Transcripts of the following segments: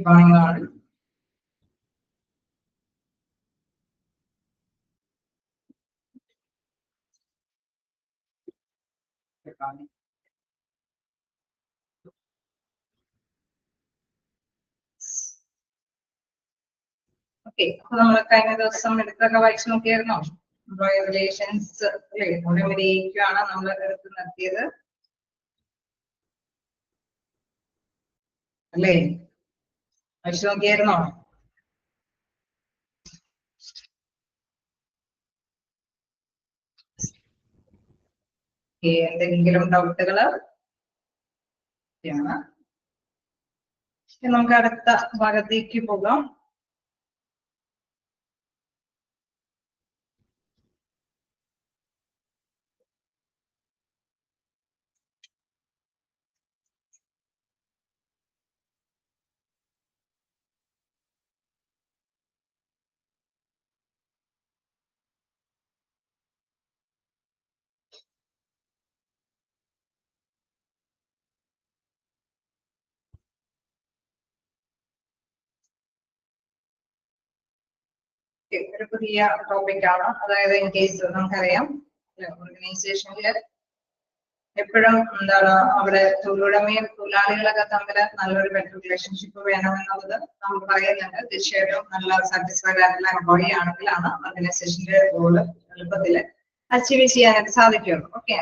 കാണുന്നതാണ്. ഓക്കെ, അപ്പൊ നമ്മൾ കഴിഞ്ഞ ദിവസം എടുത്തൊക്കെ വായിച്ചു നോക്കിയായിരുന്നോ? എംപ്ലോയി റിലേഷൻസ് അല്ലേ, വിജയിക്കുകയാണ് നമ്മൾ എടുത്ത് നിർത്തിയത് അല്ലേ? വായിച്ചു നോക്കിയായിരുന്നോ? എന്തെങ്കിലും ഡൗട്ടുകള്? നമുക്ക് അടുത്ത ഭാഗത്തേക്ക് പോകാം. ഒരു പുതിയ ടോപ്പിക്കാണ്. അതായത് ഇൻ കേസ് നമുക്കറിയാം ഓർഗനൈസേഷനില് എപ്പോഴും എന്താണ് അവിടെ തൊഴിലുടമയും തൊഴിലാളികളൊക്കെ തമ്മിൽ നല്ലൊരു ബെറ്റർ റിലേഷൻഷിപ്പ് വേണമെന്നുള്ളത് നമ്മൾ പറയുന്നുണ്ട്. തീർച്ചയായിട്ടും നല്ല സാറ്റിസ്ഫൈഡ് ആയിട്ടുള്ള എംപ്ലോയി ആണെങ്കിലാണ് ഓർഗനൈസേഷന്റെ ഗോള് എളുപ്പത്തില് അച്ചീവ് ചെയ്യാനായിട്ട് സാധിക്കുള്ളൂ. ഓക്കെ,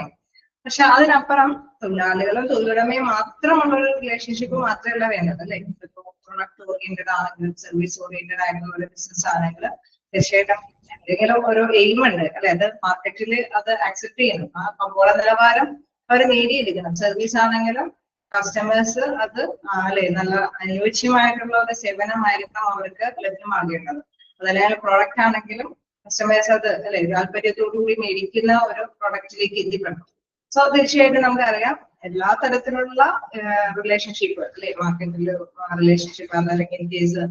പക്ഷെ അതിനപ്പുറം തൊഴിലാളികളും തൊഴിലുടമയും മാത്രമുള്ള ഒരു റിലേഷൻഷിപ്പ് മാത്രമല്ല വേണ്ടത് അല്ലെ. ഇപ്പൊ പ്രൊഡക്റ്റ് ഓറിയന്റഡ് ആണെങ്കിലും സർവീസ് ഓറിയന്റഡ് ആയിട്ടുള്ള ഒരു ബിസിനസ് ആണെങ്കിലും തീർച്ചയായിട്ടും എന്തെങ്കിലും ഒരു എയിം ഉണ്ട് അല്ലെ. അത് മാർക്കറ്റിൽ അത് അക്സെപ്റ്റ് ചെയ്യണം. ആ കമ്പോള നിലവാരം അവർ നേടിയെടുക്കണം. സർവീസ് ആണെങ്കിലും കസ്റ്റമേഴ്സ് അത് അല്ലെ നല്ല അനുയോജ്യമായിട്ടുള്ള ഒരു സേവനമായിരിക്കണം അവർക്ക് ലഭ്യമാകേണ്ടത്. അതല്ലെങ്കിൽ പ്രോഡക്റ്റ് ആണെങ്കിലും കസ്റ്റമേഴ്സ് അത് അല്ലെ താല്പര്യത്തോടുകൂടി മേടിക്കുന്ന ഒരു പ്രൊഡക്റ്റിലേക്ക് എത്തിപ്പെടണം. സോ തീർച്ചയായിട്ടും നമുക്കറിയാം എല്ലാ തരത്തിലുള്ള റിലേഷൻഷിപ്പ് അല്ലെ മാർക്കറ്റിൽ റിലേഷൻഷിപ്പ് അല്ലെങ്കിൽ ഇൻ കേസ്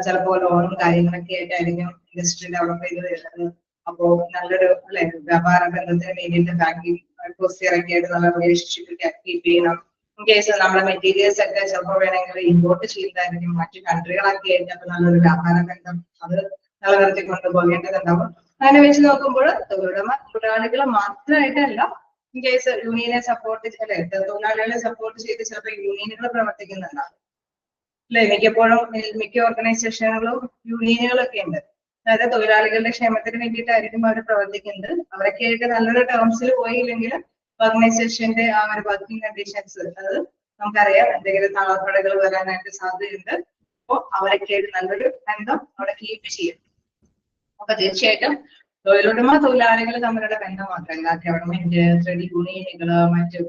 ചിലപ്പോൾ ലോണും കാര്യങ്ങളൊക്കെ ആയിട്ടായിരിക്കും ഇൻഡസ്ട്രി ഡെവലപ്പ് ചെയ്ത് വരുന്നത്. അപ്പോ നല്ലൊരു അല്ലെ വ്യാപാര ബന്ധത്തിന് വേണ്ടിയിട്ട് ബാങ്കിങ് ഒക്കെ ആയിട്ട് നല്ല റിലേഷൻഷിപ്പ് കീപ്പ് ചെയ്യണം. ഇൻ കേസ് നമ്മുടെ മെറ്റീരിയൽസ് ഒക്കെ ചിലപ്പോൾ വേണമെങ്കിൽ ഇമ്പോർട്ട് ചെയ്യുന്നതായിരിക്കും മറ്റു കൺട്രികളൊക്കെ ആയിട്ട് അപ്പൊ നല്ലൊരു വ്യാപാര ബന്ധം അത് നിലനിർത്തി കൊണ്ടുപോകേണ്ടതുണ്ടാവും. അങ്ങനെ വെച്ച് നോക്കുമ്പോൾ തൊഴിലാളികൾ മാത്രമായിട്ടല്ല ഇൻ കേസ് യൂണിയനെ സപ്പോർട്ട് അല്ലെ തൊഴിലാളികളെ സപ്പോർട്ട് ചെയ്ത് ചിലപ്പോൾ യൂണിയനുകൾ പ്രവർത്തിക്കുന്നുണ്ടാവും അല്ലെ. മിക്ക ഓർഗനൈസേഷനുകളും യൂണിയനുകളൊക്കെ ഉണ്ട്. അതായത് തൊഴിലാളികളുടെ ക്ഷേമത്തിന് വേണ്ടിയിട്ടായിരിക്കും അവർ പ്രവർത്തിക്കുന്നത്. അവരൊക്കെ ആയിട്ട് നല്ലൊരു ടേംസിൽ പോയില്ലെങ്കിൽ ഓർഗനൈസേഷന്റെ ആ ഒരു വർക്കിംഗ് കണ്ടീഷൻസ് അത് നമുക്കറിയാം എന്തെങ്കിലും തളർപ്പടകൾ വരാനായിട്ട് സാധ്യതയുണ്ട്. അപ്പോൾ അവരൊക്കെ ആയിട്ട് നല്ലൊരു ബന്ധം അവിടെ കീപ്പ് ചെയ്യും. അപ്പൊ തീർച്ചയായിട്ടും തൊഴിലുടമ തൊഴിലാളികൾ തമ്മിലുള്ള ബന്ധം മാത്രമല്ല ഗവൺമെന്റ് ട്രേഡ് യൂണിയനുകള് മറ്റു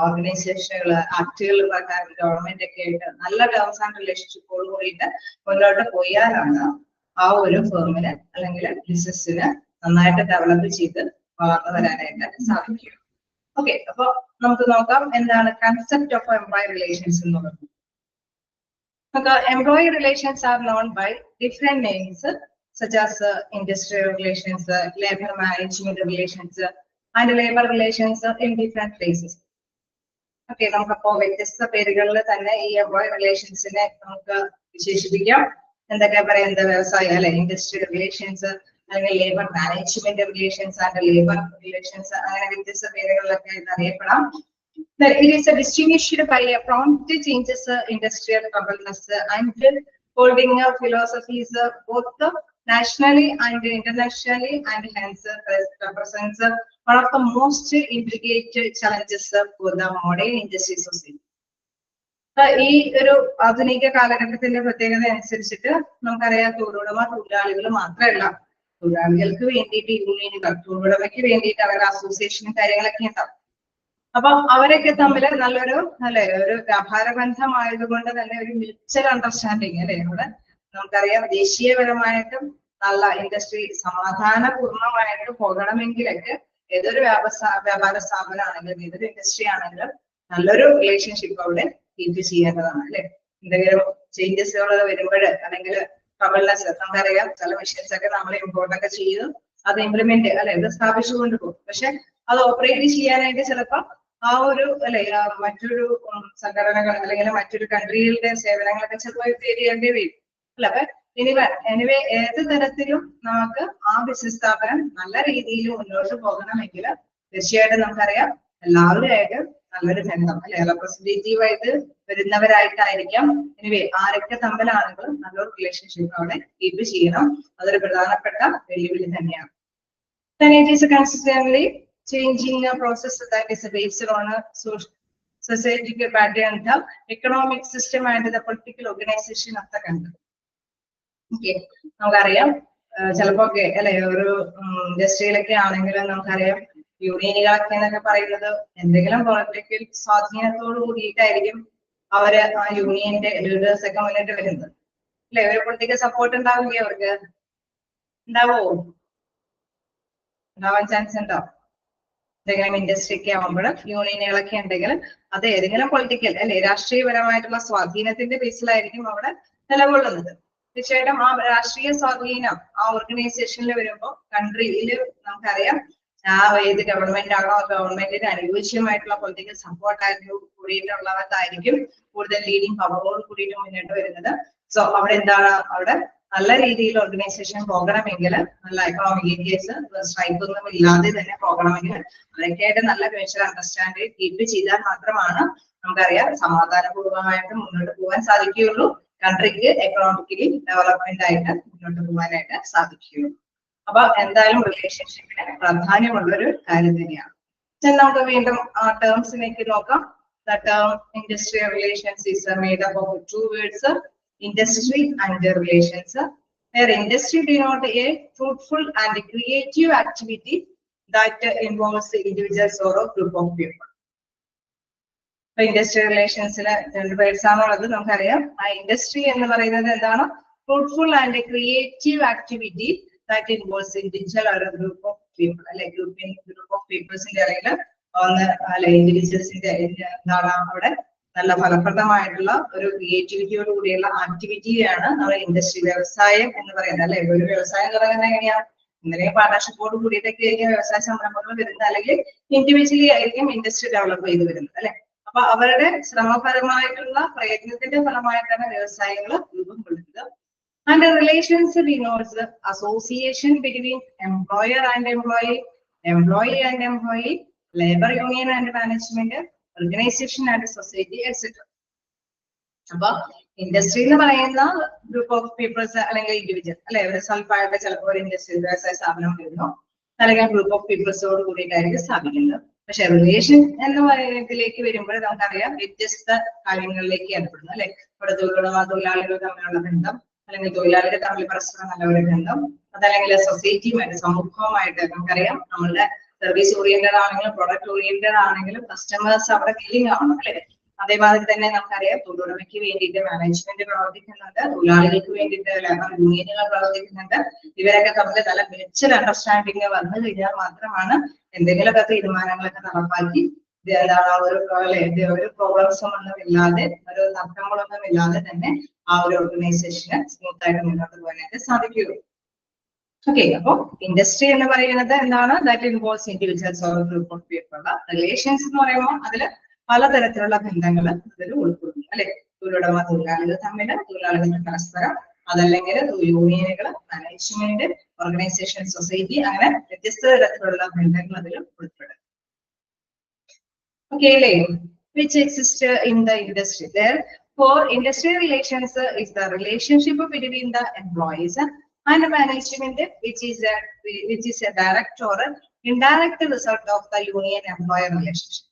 ഓർഗനൈസേഷനുകൾ ആക്ടുകൾ പ്രകാരം ഗവൺമെന്റ് ഒക്കെ ആയിട്ട് നല്ല ടേംസ് ആൻഡ് റിലേഷൻഷിപ്പോട് കൂടിയിട്ട് മുന്നോട്ട് പോയാലാണ് ആ ഒരു ഫേമിന് അല്ലെങ്കിൽ ബിസിനസ്സിന് നന്നായിട്ട് ഡെവലപ്പ് ചെയ്ത് വളർന്നു വരാനായിട്ട് സാധിക്കും. ഓക്കെ, അപ്പൊ നമുക്ക് നോക്കാം എന്താണ് കൺസെപ്റ്റ് ഓഫ് എംപ്ലോയി റിലേഷൻസ് എന്ന് പറയുന്നത്. നമുക്ക് employee relations are known by different names such as industrial relations, labor management relations, and labor relations in different places. Okay, നമുക്കപ്പോ വ്യത്യസ്ത പേരുകളിൽ തന്നെ ഈ എംപ്ലോയി റിലേഷൻസിനെ നമുക്ക് വിശേഷിപ്പിക്കാം. എന്തൊക്കെ പറയുന്നത് വ്യവസായ അല്ലെ ഇൻഡസ്ട്രിയൽ റിലേഷൻസ് അല്ലെങ്കിൽ labour management relations and labour relations അങ്ങനെ വ്യത്യസ്ത പേരുകളിലൊക്കെ ഇത് അറിയപ്പെടാം. It is distinguished by a prompt changes industrial competence and holding philosophies both nationally and internationally, and hence represents one of the most intricate challenges for the modern industry society. ഈ ഒരു ആധുനിക കാലഘട്ടത്തിന്റെ പ്രത്യേകത അനുസരിച്ചിട്ട് നമുക്കറിയാം തൊഴിലുടമ തൊഴിലാളികൾ മാത്രമല്ല തൊഴിലാളികൾക്ക് വേണ്ടിയിട്ട് യൂണിയനുകൾ തൊഴിലുടമയ്ക്ക് വേണ്ടിയിട്ട് അവരുടെ അസോസിയേഷനും കാര്യങ്ങളൊക്കെ ഉണ്ടാവും. അപ്പൊ അവരൊക്കെ തമ്മിൽ നല്ലൊരു അല്ലെ ഒരു വ്യാപാര ബന്ധമായതുകൊണ്ട് തന്നെ ഒരു മ്യൂച്വൽ അണ്ടർസ്റ്റാൻഡിങ് അല്ലെ ഇവിടെ നമുക്കറിയാം ദേശീയപരമായിട്ടും നല്ല ഇൻഡസ്ട്രി സമാധാനപൂർണമായിട്ട് പോകണമെങ്കിലൊക്കെ ഏതൊരു വ്യാപാര സ്ഥാപനമാണെങ്കിലും ഏതൊരു ഇൻഡസ്ട്രി ആണെങ്കിലും നല്ലൊരു റിലേഷൻഷിപ്പ് അവിടെ കീപ്പ് ചെയ്യേണ്ടതാണ് അല്ലെ. എന്തെങ്കിലും ചേഞ്ചസുകൾ വരുമ്പോൾ അല്ലെങ്കിൽ ട്രബിൾനെസ് നമുക്കറിയാം ചില മെഷീൻസ് ഒക്കെ നമ്മൾ ഇമ്പോർട്ട് ഒക്കെ ചെയ്ത് അത് ഇംപ്ലിമെന്റ് അല്ലെ ഇത് സ്ഥാപിച്ചുകൊണ്ട് പോകും. പക്ഷെ അത് ഓപ്പറേറ്റ് ചെയ്യാനായിട്ട് ചിലപ്പോൾ ആ ഒരു അല്ലെ മറ്റൊരു സംഘടനകൾ അല്ലെങ്കിൽ മറ്റൊരു കൺട്രികളുടെ സേവനങ്ങളൊക്കെ ചിലപ്പോൾ തേടിയേണ്ടി വരും അല്ല. അപ്പൊ എനിവേ ഏത് തരത്തിലും നമുക്ക് ആ ബിസിനസ് സ്ഥാപനം നല്ല രീതിയിൽ മുന്നോട്ട് പോകണമെങ്കിൽ തീർച്ചയായിട്ടും നമുക്കറിയാം എല്ലാവരുമായിട്ട് നല്ലൊരു ബന്ധം അല്ലെ റെപ്രസെന്റേറ്റീവായിട്ട് വരുന്നവരായിട്ടായിരിക്കാം. എനിവേ ആരൊക്കെ തമ്മിലാണെങ്കിലും നല്ലൊരു റിലേഷൻഷിപ്പ് അവിടെ കീപ്പ് ചെയ്യണം. അതൊരു പ്രധാനപ്പെട്ട വെല്ലുവിളി തന്നെയാണ്. Then it is consistently changing a process that is based on a societal pattern, the economic system and the political organization of the country. Okay, നമുക്കറിയാം ചിലപ്പോ ഒക്കെ അല്ലെ ഒരു ഇൻഡസ്ട്രിയിലൊക്കെ ആണെങ്കിലും നമുക്കറിയാം യൂണിയനുകളൊക്കെ എന്നൊക്കെ പറയുന്നത് എന്തെങ്കിലും പൊളിറ്റിക്കൽ സ്വാധീനത്തോട് കൂടിയിട്ടായിരിക്കും അവര് ആ യൂണിയന്റെ ലീഡേഴ്സ് ഒക്കെ മുന്നിട്ട് വരുന്നത് അല്ലെ. ഒരു പൊളിറ്റിക്കൽ സപ്പോർട്ട് ഉണ്ടാവില്ലേ അവർക്ക്? ഉണ്ടാവോ? ഉണ്ടാവാൻ ചാൻസ് ഉണ്ടോ? എന്തെങ്കിലും ഇൻഡസ്ട്രി ഒക്കെ ആവുമ്പോൾ യൂണിയനുകളൊക്കെ ഉണ്ടെങ്കിൽ അത് ഏതെങ്കിലും പൊളിറ്റിക്കൽ അല്ലെ രാഷ്ട്രീയപരമായിട്ടുള്ള സ്വാധീനത്തിന്റെ ബേസിലായിരിക്കും അവിടെ നിലകൊള്ളുന്നത്. തീർച്ചയായിട്ടും ആ രാഷ്ട്രീയ സ്വാധീനം ആ ഓർഗനൈസേഷനിൽ വരുമ്പോൾ കൺട്രിയിൽ നമുക്കറിയാം ആ ഏത് ഗവൺമെന്റ് ആണോ ഗവൺമെന്റിന് അനുയോജ്യമായിട്ടുള്ള പൊളിറ്റിക്കൽ സപ്പോർട്ടായിട്ട് കൂടിയിട്ടുള്ളവർക്കായിരിക്കും കൂടുതൽ ലീഡിങ് പവറോട് കൂടിയിട്ട് മുന്നോട്ട് വരുന്നത്. സോ അവിടെ എന്താണ് അവിടെ നല്ല രീതിയിൽ ഓർഗനൈസേഷൻ പോകണമെങ്കിൽ നല്ല എക്കണോമിക് ഏരിയസ് സ്ട്രൈക്ക് ഒന്നും ഇല്ലാതെ തന്നെ പോകണമെങ്കിൽ അതൊക്കെയായിട്ട് നല്ല മ്യൂച്വൽ അണ്ടർസ്റ്റാൻഡിങ് കീപ്പ് ചെയ്താൽ മാത്രമാണ് നമുക്കറിയാം സമാധാനപൂർവ്വമായിട്ട് മുന്നോട്ട് പോകാൻ സാധിക്കുകയുള്ളൂ. കൺട്രിക്ക് എക്കണോമിക്കലി ഡെവലപ്മെന്റ് ആയിട്ട് മുന്നോട്ട് പോകാനായിട്ട് സാധിക്കുകയുള്ളൂ. അപ്പൊ എന്തായാലും റിലേഷൻഷിപ്പിന് പ്രാധാന്യമുള്ള ഒരു കാര്യം തന്നെയാണ്. നമുക്ക് വീണ്ടും ആ ടേംസിലേക്ക് നോക്കാം. The term industrial relations is made up of two words, industry and relations. Where industry denotes a fruitful and creative activity that involves individuals or a group of people. Industrial റിലേഷൻസിലെ രണ്ട് വേർഡ്സ് ആണുള്ളത്. നമുക്കറിയാം ആ industry എന്ന് പറയുന്നത് എന്താണ്? Fruitful and creative activity that involves individual or a group of people അല്ലെ group of പീപ്പിൾസിന്റെ അല്ലെങ്കിൽ ഒന്ന് അല്ലെ ഇൻഡിവിജ്വൽസിന്റെ എന്താണ് അവിടെ നല്ല ഫലപ്രദമായിട്ടുള്ള ഒരു ക്രിയേറ്റിവിറ്റിയോട് കൂടിയുള്ള ആക്ടിവിറ്റിയാണ് നമ്മൾ ഇൻഡസ്ട്രി വ്യവസായം എന്ന് പറയുന്നത് അല്ലെ. ഒരു വ്യവസായം തുടങ്ങുന്നത് എങ്ങനെയാണ്? എന്തെങ്കിലും പാർട്ണർഷിപ്പോട് കൂടിയിട്ടൊക്കെ ആയിരിക്കും വ്യവസായ സംരംഭങ്ങൾ വരുന്നത്, അല്ലെങ്കിൽ ഇൻഡിവിജ്വലി ആയിരിക്കും ഇൻഡസ്ട്രി ഡെവലപ്പ് ചെയ്ത് വരുന്നത് അല്ലെ. അപ്പൊ അവരുടെ ശ്രമപരമായിട്ടുള്ള പ്രയത്നത്തിന്റെ ഫലമായിട്ടാണ് വ്യവസായങ്ങൾ രൂപം കൊള്ളുന്നത്. And the relations denotes the association between employer and employee, employee and employee, labor union and management, organization and society, etc. അപ്പൊ ഇൻഡസ്ട്രി എന്ന് പറയുന്ന ഗ്രൂപ്പ് ഓഫ് പീപ്പിൾസ് അല്ലെങ്കിൽ ഇൻഡിവിജ്വൽ അല്ലെ ഒരു സ്വല്പമായിട്ട് ചിലപ്പോൾ ഒരു ഇൻഡസ്ട്രി വ്യവസായ സ്ഥാപനം വരുന്നു അല്ലെങ്കിൽ ഗ്രൂപ്പ് ഓഫ് പീപ്പിൾസോട് കൂടിയിട്ടായിരിക്കും സ്ഥാപിക്കുന്നത്. പക്ഷെ റിലേഷൻ എന്ന് പറയുന്നതിലേക്ക് വരുമ്പോൾ നമുക്കറിയാം വ്യത്യസ്ത കാര്യങ്ങളിലേക്ക് ഏർപ്പെടുന്നു അല്ലെ. ഇവിടെ തൊഴിലാളികൾ തമ്മിലുള്ള ബന്ധം അല്ലെങ്കിൽ തൊഴിലാളികൾ തമ്മിൽ പരസ്പരം നല്ല ഒരു ബന്ധം, അതല്ലെങ്കിൽ സൊസൈറ്റിയുമായിട്ട് സമൂഹവുമായിട്ട് നമുക്കറിയാം നമ്മളുടെ സർവീസ് ഓറിയന്റഡ് ആണെങ്കിലും പ്രൊഡക്റ്റ് ഓറിയന്റഡ് ആണെങ്കിലും കസ്റ്റമേഴ്സ് അവിടെ ഫീലിംഗ് ആവണം അല്ലെ. അതേമാതിരി തന്നെ നമുക്കറിയാം തൊഴിലുടമയ്ക്ക് വേണ്ടിയിട്ട് മാനേജ്മെന്റ് പ്രവർത്തിക്കുന്നുണ്ട്, തൊഴിലാളികൾക്ക് വേണ്ടിയിട്ട് യൂണിയനുകൾ പ്രവർത്തിക്കുന്നുണ്ട്. ഇവരൊക്കെ തമ്മിൽ നല്ല മ്യൂച്വൽ അണ്ടർസ്റ്റാൻഡിങ് വന്നു കഴിഞ്ഞാൽ മാത്രമാണ് എന്തെങ്കിലുമൊക്കെ തീരുമാനങ്ങളൊക്കെ നടപ്പാക്കി എന്താണ് ഒരു പ്രോബ്ലംസും ഒന്നും ഇല്ലാതെ ഒരു തർക്കങ്ങളൊന്നും ഇല്ലാതെ തന്നെ ആ ഒരു ഓർഗനൈസേഷന് സ്മൂത്ത് ആയിട്ട് മുന്നോട്ട് പോകാനായിട്ട് സാധിക്കുകയുള്ളൂ. ഓക്കെ, അപ്പൊ ഇൻഡസ്ട്രി എന്ന് പറയുന്നത് എന്താണ്? That involves individuals or group of people. Relations എന്ന് പറയുമ്പോൾ അതിൽ പലതരത്തിലുള്ള ബന്ധങ്ങൾ അതിൽ ഉൾപ്പെടുന്നു അല്ലെ. തൊഴിലുടമ തൊഴിലാളികൾ തമ്മിൽ, തൊഴിലാളികൾ പരസ്പരം, അതല്ലെങ്കിൽ യൂണിയനുകൾ, മാനേജ്മെന്റ്, ഓർഗനൈസേഷൻ, സൊസൈറ്റി, അങ്ങനെ വ്യത്യസ്ത തരത്തിലുള്ള ബന്ധങ്ങൾ അതിൽ ഉൾപ്പെടും. Okay, which exists in the industry. Therefore, industrial relations is the relationship between the employees and management, which is a direct or indirect result of the union-employer relationship.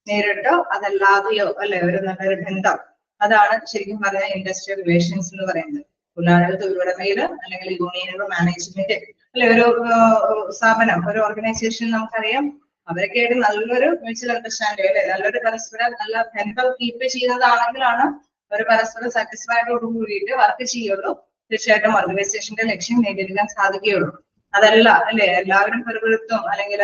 നേരിട്ടോ അതല്ലാതെയോ അല്ലെ ഒരു നല്ലൊരു ബന്ധം, അതാണ് ശരിക്കും പറഞ്ഞ ഇൻഡസ്ട്രിയൽ റിലേഷൻസ് എന്ന് പറയുന്നത്. തൊഴിലാളികൾ തൊഴിലുടമയിൽ അല്ലെങ്കിൽ യൂണിയനുകൾ മാനേജ്മെന്റ് അല്ലെ ഒരു സ്ഥാപനം ഒരു ഓർഗനൈസേഷൻ നമുക്കറിയാം അവരൊക്കെയായിട്ട് നല്ലൊരു മ്യൂച്വൽ അണ്ടർസ്റ്റാൻഡിങ് അല്ലെ നല്ലൊരു പരസ്പരം നല്ല ബന്ധം കീപ്പ് ചെയ്യുന്നതാണെങ്കിലാണ് ഒരു പരസ്പരം സാറ്റിസ്ഫൈഡോട് കൂടിയിട്ട് വർക്ക് ചെയ്യുള്ളൂ. തീർച്ചയായിട്ടും ഓർഗനൈസേഷന്റെ ലക്ഷ്യം നേടിയെടുക്കാൻ സാധിക്കുകയുള്ളൂ. അതല്ല അല്ലെ എല്ലാവരും പെരുപെടുത്തും അല്ലെങ്കിൽ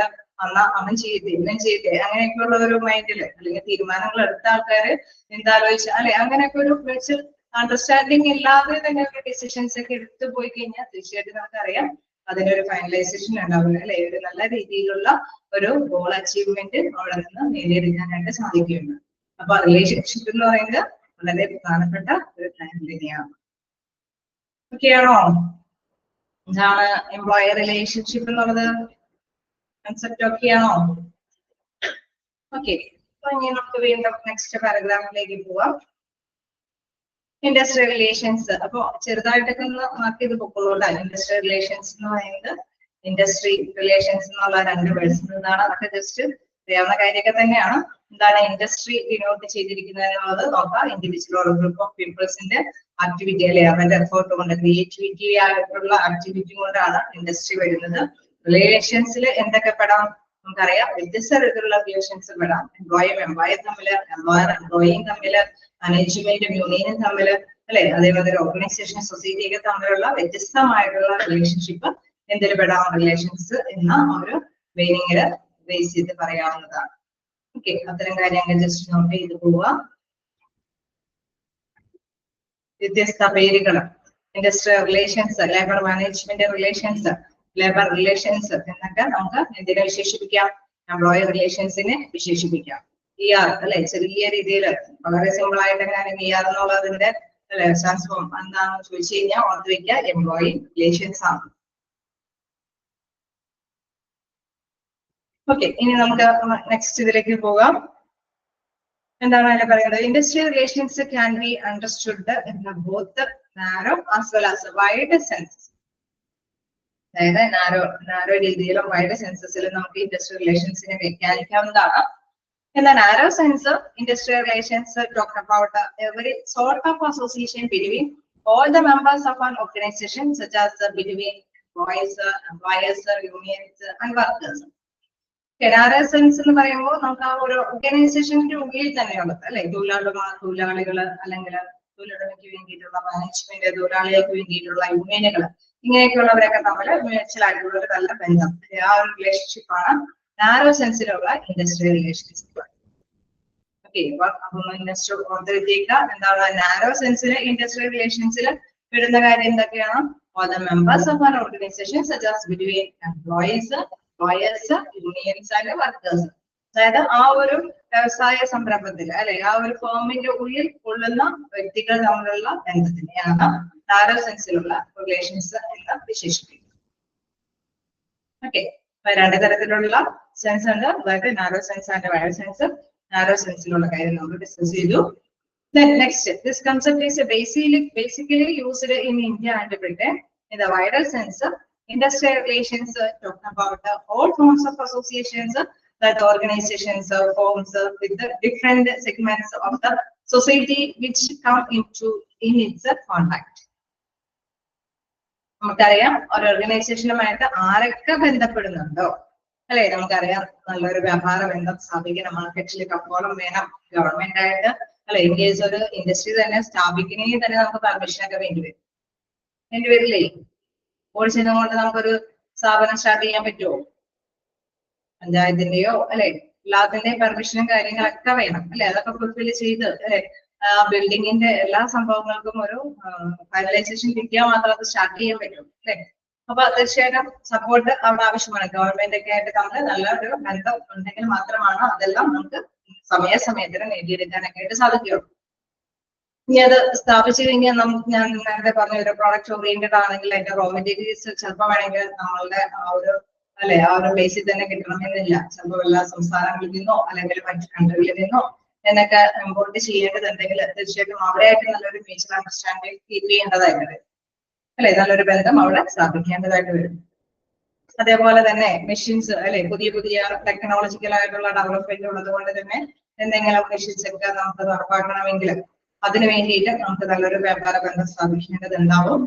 അവൻ ചെയ്തേ ഇവൻ ചെയ്തേ അങ്ങനെയൊക്കെയുള്ള ഒരു മൈൻഡില് അല്ലെങ്കിൽ തീരുമാനങ്ങൾ എടുത്ത ആൾക്കാര് എന്താലോചിച്ച അല്ലെ അങ്ങനെയൊക്കെ ഒരു മ്യൂച്വൽ അണ്ടർസ്റ്റാൻഡിങ് ഇല്ലാതെ തന്നെ ഡിസിഷൻസ് ഒക്കെ എടുത്തു പോയി കഴിഞ്ഞാൽ തീർച്ചയായിട്ടും നമുക്കറിയാം അതിനൊരു ഫൈനലൈസേഷൻ ഉണ്ടാവില്ല അല്ലെ, ഒരു നല്ല രീതിയിലുള്ള ഒരു ഗോൾ അച്ചീവ്മെന്റ് അവിടെ നിന്ന് നേടിയെടുക്കാനായിട്ട് സാധിക്കുകയുണ്ട്. അപ്പൊ റിലേഷൻഷിപ്പ് എന്ന് പറയുന്നത് വളരെ പ്രധാനപ്പെട്ട ഒരു ടൈം തന്നെയാണ്. ഓക്കെ ആണോ? എന്താണ് എംപ്ലോയർ റിലേഷൻഷിപ്പ് എന്നുള്ളത്? കൺസെപ്റ്റ് ഒക്കെ ആണോ? ഓക്കെ, അപ്പൊ ഇനി നമുക്ക് വീണ്ടും നെക്സ്റ്റ് പാരഗ്രാഫിലേക്ക് പോവാം. Industrial relations. അപ്പൊ ചെറുതായിട്ടൊക്കെ ഒന്ന് മാർക്ക് ചെയ്ത് പൊക്കോളൂട്ടാ. ഇൻഡസ്ട്രിയൽ റിലേഷൻസ് എന്ന് പറയുന്നത് ഇൻഡസ്ട്രി റിലേഷൻസ് എന്നുള്ള 2 വേർഡ്സ് നിന്നാണ്. അതൊക്കെ ജസ്റ്റ് അറിയാവുന്ന കാര്യമൊക്കെ തന്നെയാണ്. എന്താണ് ഇൻഡസ്ട്രി ഡിനോട്ട് ചെയ്തിരിക്കുന്നത് എന്നുള്ളത് നോക്കാം. ഇൻഡിവിജ്വൽ ഓർ ഗ്രൂപ്പ് ഓഫ് പീപ്പിൾസിന്റെ ആക്ടിവിറ്റി അല്ലെ, അവരുടെ എഫേർട്ട് കൊണ്ട്, ക്രിയേറ്റിവിറ്റി ആയിട്ടുള്ള ആക്ടിവിറ്റി കൊണ്ടാണ് ഇൻഡസ്ട്രി വരുന്നത്. റിലേഷൻസിൽ എന്തൊക്കെ പെടാം നമുക്കറിയാം. വ്യത്യസ്ത തരത്തിലുള്ള റിലേഷൻസ് പെടാം. എംപ്ലോയും എംപ്ലോയർ തമ്മില്, എംപ്ലോയർ എംപ്ലോയിയും തമ്മില്, മാനേജ്മെന്റും യൂണിയനും തമ്മില് അല്ലെ, അതേപോലെ ഓർഗനൈസേഷൻ സൊസൈറ്റി ഒക്കെ തമ്മിലുള്ള വ്യത്യസ്തമായിട്ടുള്ള റിലേഷൻഷിപ്പ് എന്തിൽ പെടാം? റിലേഷൻസ് എന്ന ഒരു മീനിങ്ങില് ബേസ് ചെയ്ത് പറയാവുന്നതാണ്. ഓക്കെ, അത്തരം കാര്യങ്ങൾ ജസ്റ്റ് നോട്ട് ചെയ്ത് പോവുക. വ്യത്യസ്ത പേരുകൾ: industrial relations, labour management relations, labour relations എന്നൊക്കെ നമുക്ക് എന്തിനെ വിശേഷിപ്പിക്കാം? എംപ്ലോയർ റിലേഷൻസിനെ വിശേഷിപ്പിക്കാം. അല്ലെ, ചെറിയ രീതിയിൽ വളരെ സിമ്പിൾ ആയിട്ട് എങ്ങനെ എന്നുള്ളതിന്റെ അല്ലെ ട്രാൻസ്ഫോം എന്താണെന്ന് ചോദിച്ചു കഴിഞ്ഞാൽ ഓർത്ത് വയ്ക്കുക, എംപ്ലോയി റിലേഷൻസ് ആണ്. ഓക്കെ, ഇനി നമുക്ക് നെക്സ്റ്റ് ഇതിലേക്ക് പോകാം. എന്താണ് അതിൽ പറയുന്നത്? Industrial relations can B understood in both narrow as well as wide census. അതായത് നാരോ രീതിയിലും വൈഡ് സെൻസസിലും നമുക്ക് industrial റിലേഷൻസിനെ വ്യാഖ്യാനിക്കാവുന്നതാണ്. In the narrow sense, industrial relations talk about every sort of association between all the members of an organization, such as between employers, unions, and workers. Narrow sense എന്ന് പറയുമ്പോൾ നമുക്ക് ആ ഒരു ഓർഗനൈസേഷന്റെ ഉള്ളിൽ തന്നെയുള്ളത് അല്ലെ, തൊഴിലാളികള് അല്ലെങ്കിൽ തൊഴിലുടമയ്ക്ക് വേണ്ടിയിട്ടുള്ള മാനേജ്മെന്റ്, തൊഴിലാളികൾക്ക് വേണ്ടിയിട്ടുള്ള യൂണിയനുകൾ, ഇങ്ങനെയൊക്കെയുള്ളവരൊക്കെ തമ്മിൽ മ്യൂച്വൽ ആയിട്ടുള്ള ഒരു നല്ല ബന്ധം, ആ ഒരു റിലേഷൻഷിപ്പാണ് നാരോ സെൻസിലുള്ള ഇൻഡസ്ട്രിയൽ റിലേഷൻഷിപ്പ്. ഓക്കെ, അപ്പം ഇൻഡസ്ട്രി ഓർത്തിരിക്കുക. എന്താണ് നാരോ സെൻസിൽ ഇൻഡസ്ട്രിയൽ റിലേഷൻസിൽ വരുന്ന കാര്യം എന്തൊക്കെയാണ്? All the members of an organisation such as between employees, employers, unions and workers. അതായത് ആ ഒരു വ്യവസായ സംരംഭത്തിൽ അല്ലെ, ആ ഒരു ഫേമിന്റെ ഉള്ളിൽ കൊള്ളുന്ന വ്യക്തികൾ തമ്മിലുള്ള ബന്ധത്തിനെയാണ് നാരോ സെൻസിലുള്ള റിലേഷൻസ് എന്ന് വിശേഷിപ്പിക്കുന്നത്. ഓക്കെ, 2 തരത്തിലുള്ള സെൻസ് ഉണ്ട്, അതായത് narrow sense and wide sense. Narrow സെൻസിലുള്ള കാര്യം നമ്മൾ ഡിസ്കസ് ചെയ്തു. Then next, this concept is basically used in India and Britain. In the wider sense, industrial relations talk about all forms of associations that organizations forms with the different segments of the society which come in its contact. നമുക്കറിയാം ഒരു ഓർഗനൈസേഷനുമായിട്ട് ആരൊക്കെ ബന്ധപ്പെടുന്നുണ്ടോ അല്ലെ, നമുക്കറിയാം നല്ലൊരു വ്യാപാര ബന്ധം സ്ഥാപിക്കണം, മാർക്കറ്റിൽ കമ്പോളം വേണം, ഗവൺമെന്റ് ആയിട്ട് അല്ലെ, ഇൻ കേസ് ഒരു ഇൻഡസ്ട്രി തന്നെ സ്ഥാപിക്കണമെങ്കിൽ തന്നെ നമുക്ക് പെർമിഷനൊക്കെ വേണ്ടിവരില്ലേ? ഓടിച്ചതും കൊണ്ട് നമുക്കൊരു സ്ഥാപനം സ്റ്റാർട്ട് ചെയ്യാൻ പറ്റുമോ? പഞ്ചായത്തിന്റെയോ അല്ലെ എല്ലാത്തിന്റെയും പെർമിഷനും കാര്യങ്ങളൊക്കെ വേണം അല്ലെ, അതൊക്കെ ഫുൾഫിൽ ചെയ്ത് അല്ലെ ബിൽഡിങ്ങിന്റെ എല്ലാ സംഭവങ്ങൾക്കും ഒരു ഫൈനലൈസേഷൻ കിട്ടിയാൽ മാത്രം അത് സ്റ്റാർട്ട് ചെയ്യാൻ പറ്റും അല്ലെ. അപ്പൊ തീർച്ചയായിട്ടും സപ്പോർട്ട് അവിടെ ആവശ്യമാണ്. ഗവൺമെന്റ് ഒക്കെ ആയിട്ട് തമ്മിൽ നല്ലൊരു ബന്ധം ഉണ്ടെങ്കിൽ മാത്രമാണ് അതെല്ലാം നമുക്ക് സമയത്തിന് നേടിയെടുക്കാനൊക്കെ ആയിട്ട് സാധിക്കുകയുള്ളൂ. ഇനി അത് സ്ഥാപിച്ചു കഴിഞ്ഞാൽ ഞാൻ നേരത്തെ പറഞ്ഞ ഒരു പ്രോഡക്റ്റ് ഓറിയന്റഡ് ആണെങ്കിൽ അതിന്റെ റോ മെറ്റീരിയൽസ് ചിലപ്പോൾ വേണമെങ്കിൽ നമ്മളുടെ ആ ഒരു പ്ലേസിൽ തന്നെ കിട്ടണമെന്നില്ല. ചിലപ്പോൾ എല്ലാ സംസ്ഥാനങ്ങളിൽ നിന്നോ അല്ലെങ്കിൽ മറ്റു കൺട്രികളിൽ നിന്നോ എന്നൊക്കെ ഇമ്പോർട്ട് ചെയ്യേണ്ടതുണ്ടെങ്കിൽ തീർച്ചയായിട്ടും അവിടെയായിട്ട് നല്ലൊരു മ്യൂച്വൽ അണ്ടർസ്റ്റാൻഡിംഗ് കീപ്പ് ചെയ്യേണ്ടതായിട്ട് അല്ലെ, നല്ലൊരു ബന്ധം അവിടെ സ്ഥാപിക്കേണ്ടതായിട്ട് വരും. അതേപോലെ തന്നെ മെഷീൻസ് അല്ലെ, പുതിയ ടെക്നോളജിക്കൽ ആയിട്ടുള്ള ഡെവലപ്മെന്റ് ഉള്ളത് കൊണ്ട് തന്നെ എന്തെങ്കിലും മെഷീൻസ് ഒക്കെ നമുക്ക് നടപ്പാക്കണമെങ്കിൽ അതിനു വേണ്ടിയിട്ട് നമുക്ക് നല്ലൊരു വ്യാപാര ബന്ധം സ്ഥാപിക്കേണ്ടതുണ്ടാവും.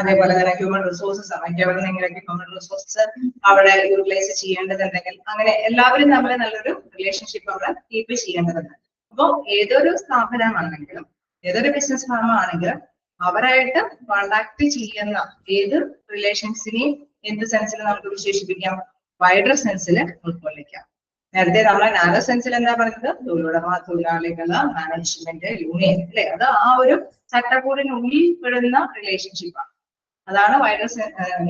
അതേപോലെ തന്നെ ഹ്യൂമൻ റിസോഴ്സസ് എവിടെന്നെങ്കിലൊക്കെ ഹ്യൂമൻ റിസോഴ്സസ് അവിടെ യൂട്ടിലൈസ് ചെയ്യേണ്ടതുണ്ടെങ്കിൽ അങ്ങനെ എല്ലാവരും തമ്മിൽ നല്ലൊരു റിലേഷൻഷിപ്പ് അവിടെ കീപ്പ് ചെയ്യേണ്ടതുണ്ട്. അപ്പോൾ ഏതൊരു സ്ഥാപനമാണെങ്കിലും ഏതൊരു ബിസിനസ് ഫാം ആണെങ്കിലും അവരായിട്ട് കോണ്ടാക്ട് ചെയ്യുന്ന ഏത് റിലേഷൻസിനെയും എന്ത് സെൻസിൽ നമുക്ക് വിശേഷിപ്പിക്കാം? വൈഡർ സെൻസിൽ ഉൾക്കൊള്ളിക്കാം. നേരത്തെ നമ്മളെ നാരോ സെൻസിൽ എന്താ പറയുന്നത്? തൊഴിലാളികള്, മാനേജ്മെന്റ്, യൂണിയൻ അല്ലെ, അത് ആ ഒരു ചട്ടക്കൂടിനുള്ളിൽ പെടുന്ന റിലേഷൻഷിപ്പാണ്. അതാണ് വൈഡർ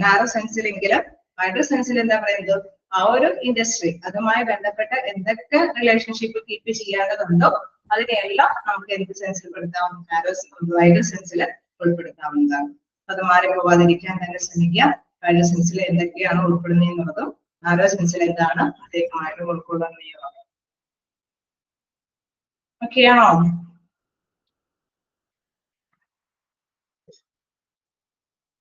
നാരോ സെൻസിലെങ്കിലും വൈഡർ സെൻസിൽ എന്താ പറയുന്നത്, ആ ഒരു ഇൻഡസ്ട്രി അതുമായി ബന്ധപ്പെട്ട എന്തൊക്കെ റിലേഷൻഷിപ്പ് കീപ്പ് ചെയ്യേണ്ടതുണ്ടോ അതിനെല്ലാം നമുക്ക് എന്ത് സെൻസിൽ പെടുത്താം, വൈഡർ സെൻസിൽ ഉൾപ്പെടുത്താവുന്നതാണ്. അത് മാറി പോവാതിരിക്കാൻ തന്നെ ശ്രമിക്കുക. വൈഡർ സെൻസിൽ എന്തൊക്കെയാണ് ഉൾപ്പെടുന്നതെന്നുള്ളതും നാരോ സെൻസിൽ എന്താണ് അതേമായിട്ട് ഉൾക്കൊള്ളുന്നതും. ഓക്കെയാണോ?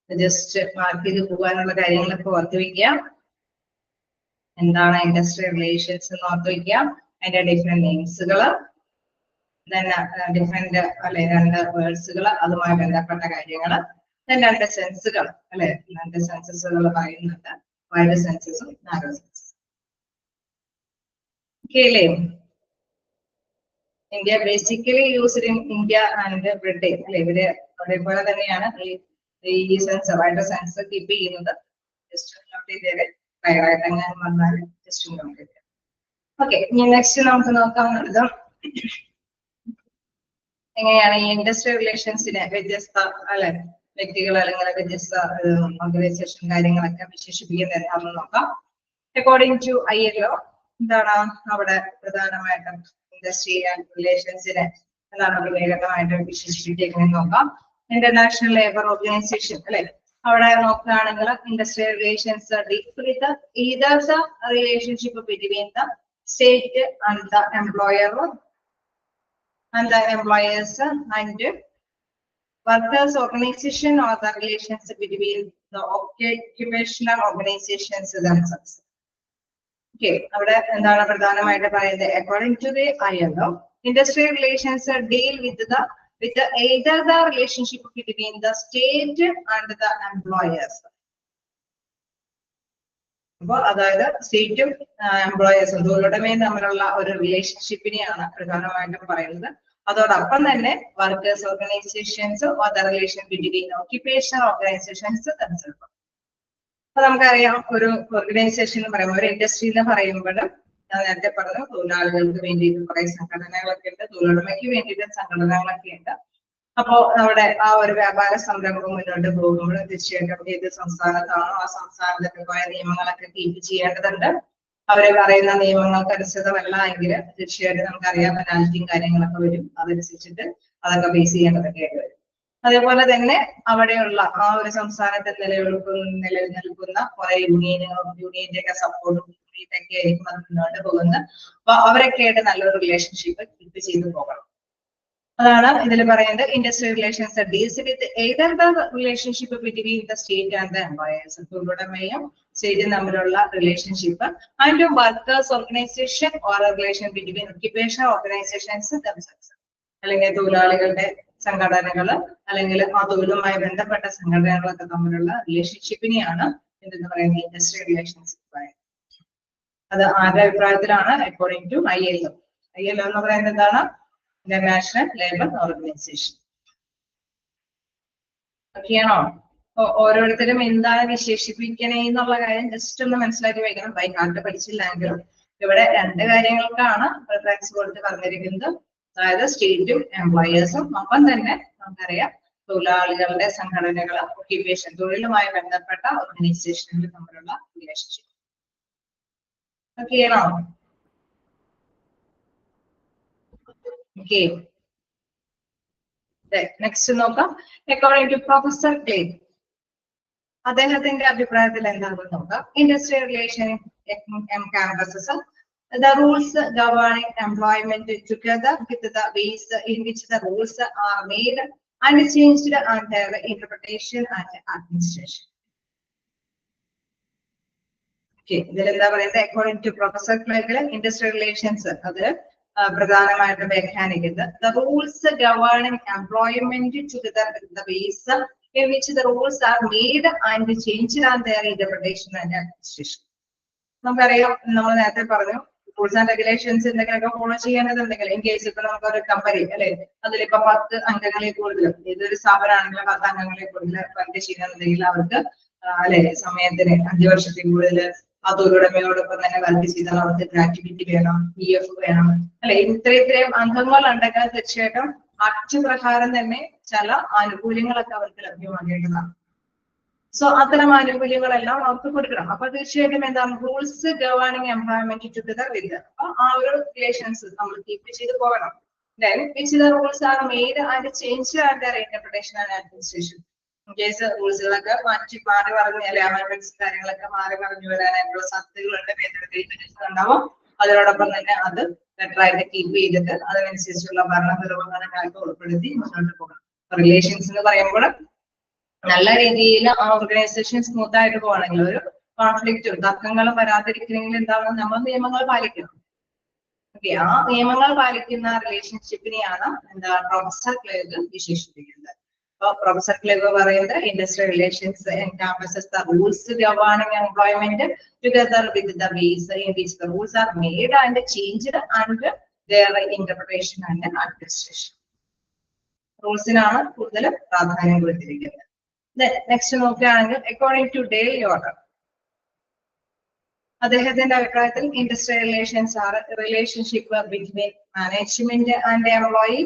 ജസ്റ്റ് മാർക്ക് ചെയ്ത് പോകാനുള്ള കാര്യങ്ങളൊക്കെ ഓർത്ത് വയ്ക്കാം. എന്താണ് ഇൻഡസ്ട്രിയൽ റിലേഷൻസ് എന്ന് ഓർത്ത് വയ്ക്കാം. അതിന്റെ ഡിഫറെന്റ് നെയിംസുകള്, ഡിഫറെന്റ് അല്ലെ രണ്ട് വേർഡ്സുകൾ, അതുമായി ബന്ധപ്പെട്ട കാര്യങ്ങള്, രണ്ട് സെൻസുകൾ അല്ലെ, രണ്ട് സെൻസസുകൾ പറയുന്നുണ്ട്, വൈഡർ സെൻസസും നാരോ സെൻസസും. Okay. India basically used in India and Britain അല്ലെ, ഇവര് അതേപോലെ തന്നെയാണ് ഈ സെൻസ് വൈഡർ സെൻസ് കീപ്പ് ചെയ്യുന്നത്. ജസ്റ്റ് നോട്ട് ചെയ്തേരെ, ക്ലിയറായിട്ട് എങ്ങനെ വന്നാലും ജസ്റ്റ് നോട്ട് ചെയ്തേരെ. ഓക്കെ, ഇനി നെക്സ്റ്റ് നമുക്ക് നോക്കാവുന്നത് എങ്ങനെയാണ് ഈ ഇൻഡസ്ട്രിയൽ റിലേഷൻസിനെ വ്യത്യസ്ത അല്ലെ വ്യക്തികൾ അല്ലെങ്കിൽ വ്യത്യസ്ത ഓർഗനൈസേഷൻ കാര്യങ്ങളൊക്കെ വിശേഷിപ്പിക്കുന്നത് എന്താണെന്ന് നോക്കാം. അക്കോർഡിംഗ് ടു ILO എന്താണ് അവിടെ പ്രധാനമായിട്ടും ഇൻഡസ്ട്രിയൽ റിലേഷൻസിനെ എന്താണ് പ്രത്യേകമായിട്ട് വിശേഷിപ്പിക്കുന്നത് നോക്കാം. ഇന്റർനാഷണൽ ലേബർ ഓർഗനൈസേഷൻ അല്ലെ, അവിടെ നോക്കുകയാണെങ്കിൽ industrial relations deal with either the relationship between the state and the employer and the employers and workers organization or the relations between the occupational organizations themselves. Okay, അവിടെ എന്താണ് പ്രധാനമായിട്ട് പറയുന്നത്, according to the ILO, industrial relations deal with either the relationship between the state and the employers. അപ്പോൾ അതായത് സ്റ്റേറ്റും എംപ്ലോയേഴ്സും തൊഴിലുടമയും തമ്മിലുള്ള ഒരു റിലേഷൻഷിപ്പിനെയാണ് പ്രധാനമായിട്ടും പറയുന്നത്. അതോടൊപ്പം തന്നെ workers organisations or the relation between occupational organisations തമ്മിലുള്ള. അപ്പൊ നമുക്കറിയാം ഒരു ഓർഗനൈസേഷൻ എന്ന് പറയുമ്പോൾ ഒരു ഇൻഡസ്ട്രി എന്ന് പറയുമ്പോൾ ഞാൻ നേരത്തെ പറഞ്ഞു തൊഴിലാളികൾക്ക് വേണ്ടിയിട്ട് കുറെ സംഘടനകളൊക്കെ ഉണ്ട്, തൊഴിലുടമയ്ക്ക് വേണ്ടിയിട്ട് സംഘടനകളൊക്കെ ഉണ്ട്. അപ്പോ അവിടെ ആ ഒരു വ്യാപാര സംരംഭം മുന്നോട്ട് പോകുമ്പോൾ തീർച്ചയായിട്ടും ഏത് സംസ്ഥാനത്താണോ ആ സംസ്ഥാനത്തൊക്കെ കുറെ നിയമങ്ങളൊക്കെ കീപ്പ് ചെയ്യേണ്ടതുണ്ട്. അവര് പറയുന്ന നിയമങ്ങൾക്ക് അനുസൃതമല്ല എങ്കിൽ തീർച്ചയായിട്ടും നമുക്കറിയാം പെനാൽറ്റിയും കാര്യങ്ങളൊക്കെ വരും. അതനുസരിച്ചിട്ട് അതൊക്കെ ഫേസ് ചെയ്യേണ്ടതൊക്കെ വരും. അതേപോലെ തന്നെ അവിടെയുള്ള ആ ഒരു സംസ്ഥാനത്ത് നിലനിൽക്കുന്ന കുറെ യൂണിയന്റെ ഒക്കെ സപ്പോർട്ടും ഒക്കെ ആയിരിക്കും അത് മുന്നോട്ട് പോകുന്നത്. അപ്പൊ അവരൊക്കെ ആയിട്ട് നല്ലൊരു റിലേഷൻഷിപ്പ് കീപ്പ് ചെയ്ത് പോകണം. അതാണ് ഇതിൽ പറയുന്നത് industrial relations deals with either the relationship between the state and the employers, തൊഴിലുടമയും സ്റ്റേറ്റും തമ്മിലുള്ള relationship, and workers organization or relation between occupational organizations themselves, അല്ലെങ്കിൽ തൊഴിലാളികളുടെ സംഘടനകൾ അല്ലെങ്കിൽ ആ തൊഴിലുമായി ബന്ധപ്പെട്ട സംഘടനകളൊക്കെ തമ്മിലുള്ള റിലേഷൻഷിപ്പിനെയാണ് എന്തെന്ന് പറയുന്നത് ഇൻഡസ്ട്രിയൽ റിലേഷൻഷിപ്പ് പറയുന്നത്. അത് ആരുടെ അഭിപ്രായത്തിലാണ്? According to ILO. ILO എന്ന് പറയുന്നത് എന്താണ്? International labour organization. ഓക്കെയാണോ? ഓരോരുത്തരും എന്താണ് വിശേഷിപ്പിക്കണേ എന്നുള്ള കാര്യം ജസ്റ്റ് ഒന്ന് മനസ്സിലാക്കി വയ്ക്കണം. ബൈ ഹാർട്ട് പഠിച്ചില്ലെങ്കിലും ഇവിടെ രണ്ട് കാര്യങ്ങൾക്കാണ് പ്രിഫറൻസ് കൊടുത്ത് പറഞ്ഞിരിക്കുന്നത്. അതായത് സ്റ്റേറ്റും എംപ്ലോയേഴ്സും, ഒപ്പം തന്നെ നമുക്കറിയാം തൊഴിലാളികളുടെ സംഘടനകൾ, ഒക്യുപേഷൻ തൊഴിലുമായി ബന്ധപ്പെട്ട ഓർഗനൈസേഷനുകൾ തമ്മിലുള്ള റിലേഷൻഷിപ്പ്. ഓക്കെയാണോ? Okay. Next നോക്കാം. According to Professor Clay, അദ്ദേഹത്തിന്റെ അഭിപ്രായത്തിൽ എന്താണെന്ന് നോക്കാം. Industrial relation encompasses the rules governing employment together with the ways in which the rules are made and changed and their interpretation and administration. Okay, ഇതിൽ എന്താ പറയുന്നത്? According to Professor Clay, industrial relations അത് പ്രധാനമായിട്ടും വ്യാഖ്യാനിക്കുന്നത് the rules governing employment together with the ways in which the rules are made and changed and their interpretation and administration. നമുക്കറിയാം, നമ്മൾ നേരത്തെ പറഞ്ഞു റൂൾസ് ആൻഡ് റെഗുലേഷൻസ് എന്തെങ്കിലുമൊക്കെ ഫോളോ ചെയ്യേണ്ടതുണ്ടെങ്കിൽ ഇൻ കേസ് ഇപ്പൊ നമുക്കൊരു കമ്പനി അല്ലെ അതിലിപ്പോ 10 അംഗങ്ങളിൽ കൂടുതൽ, ഏതൊരു സ്ഥാപനമാണെങ്കിലും 10 അംഗങ്ങളിൽ കൂടുതൽ വർക്ക് ചെയ്യുന്നുണ്ടെങ്കിൽ അവർക്ക് അല്ലെ സമയത്തിന് 5 വർഷത്തിൽ കൂടുതൽ ആ തൊഴിലുടമയോടൊപ്പം തന്നെ വർക്ക് ചെയ്താൽ അവർക്ക് ഗ്രാറ്റുവിറ്റി വേണം, PF വേണം അല്ലെ. ഇത്രയും അംഗങ്ങൾ ഉണ്ടെങ്കിൽ തീർച്ചയായിട്ടും ആക്ട് പ്രകാരം തന്നെ ചില ആനുകൂല്യങ്ങളൊക്കെ അവർക്ക് ലഭ്യമാകേണ്ടതാണ്. സോ അത്തരം ആനുകൂല്യങ്ങളെല്ലാം അവർക്ക് കൊടുക്കണം. അപ്പൊ തീർച്ചയായിട്ടും എന്താണ് rules governing employment together with, അപ്പൊ ആ ഒരു റിലേഷൻസ് നമ്മൾ കീപ്പ് ചെയ്ത് പോകണം. Then which the rules are made and changed under interpretation and administration. In case റൂൾസുകളൊക്കെ മാറി പറഞ്ഞു അല്ലെ അമെന്റ്മെന്റ്സ് കാര്യങ്ങളൊക്കെ മാറി പറഞ്ഞു വരാനായിട്ടുള്ള സാധ്യതകളുണ്ട് ഉണ്ടാവും. അതിനോടൊപ്പം തന്നെ അത് ബെറ്റർ ആയിട്ട് കീപ്പ് ചെയ്തിട്ട് അതിനനുസരിച്ചുള്ള ഭരണ നിർവഹണങ്ങളൊക്കെ ഉൾപ്പെടുത്തി മുന്നോട്ട് പോകണം. റിലേഷൻസ് എന്ന് പറയുമ്പോൾ നല്ല രീതിയിൽ ആ ഓർഗനൈസേഷൻ സ്മൂത്ത് ആയിട്ട് പോകണമെങ്കിൽ ഒരു കോൺഫ്ലിക്റ്റും തർക്കങ്ങളും വരാതിരിക്കണമെങ്കിൽ എന്താണ് നമ്മൾ നിയമങ്ങൾ പാലിക്കണം. ഓക്കെ, ആ നിയമങ്ങൾ പാലിക്കുന്ന റിലേഷൻഷിപ്പിനെയാണ് എന്താ പ്രൊഫസർ ക്ലേവ് വിശേഷിപ്പിക്കുന്നത്. അപ്പൊ പ്രൊഫസർ ക്ലേവ് പറയുന്നത് industrial relations encompasses the rules governing employment together with the ways in which the rules are made and changed and their interpretation and administration. റൂൾസിനാണ് കൂടുതൽ പ്രാധാന്യം കൊടുത്തിരിക്കുന്നത്. നെക്സ്റ്റ് നോക്കുകയാണെങ്കിൽ അക്കോർഡിംഗ് ടു ഡെയിലി ഓർഡർ, അദ്ദേഹത്തിന്റെ അഭിപ്രായത്തിൽ industrial relations R relationship between management and employee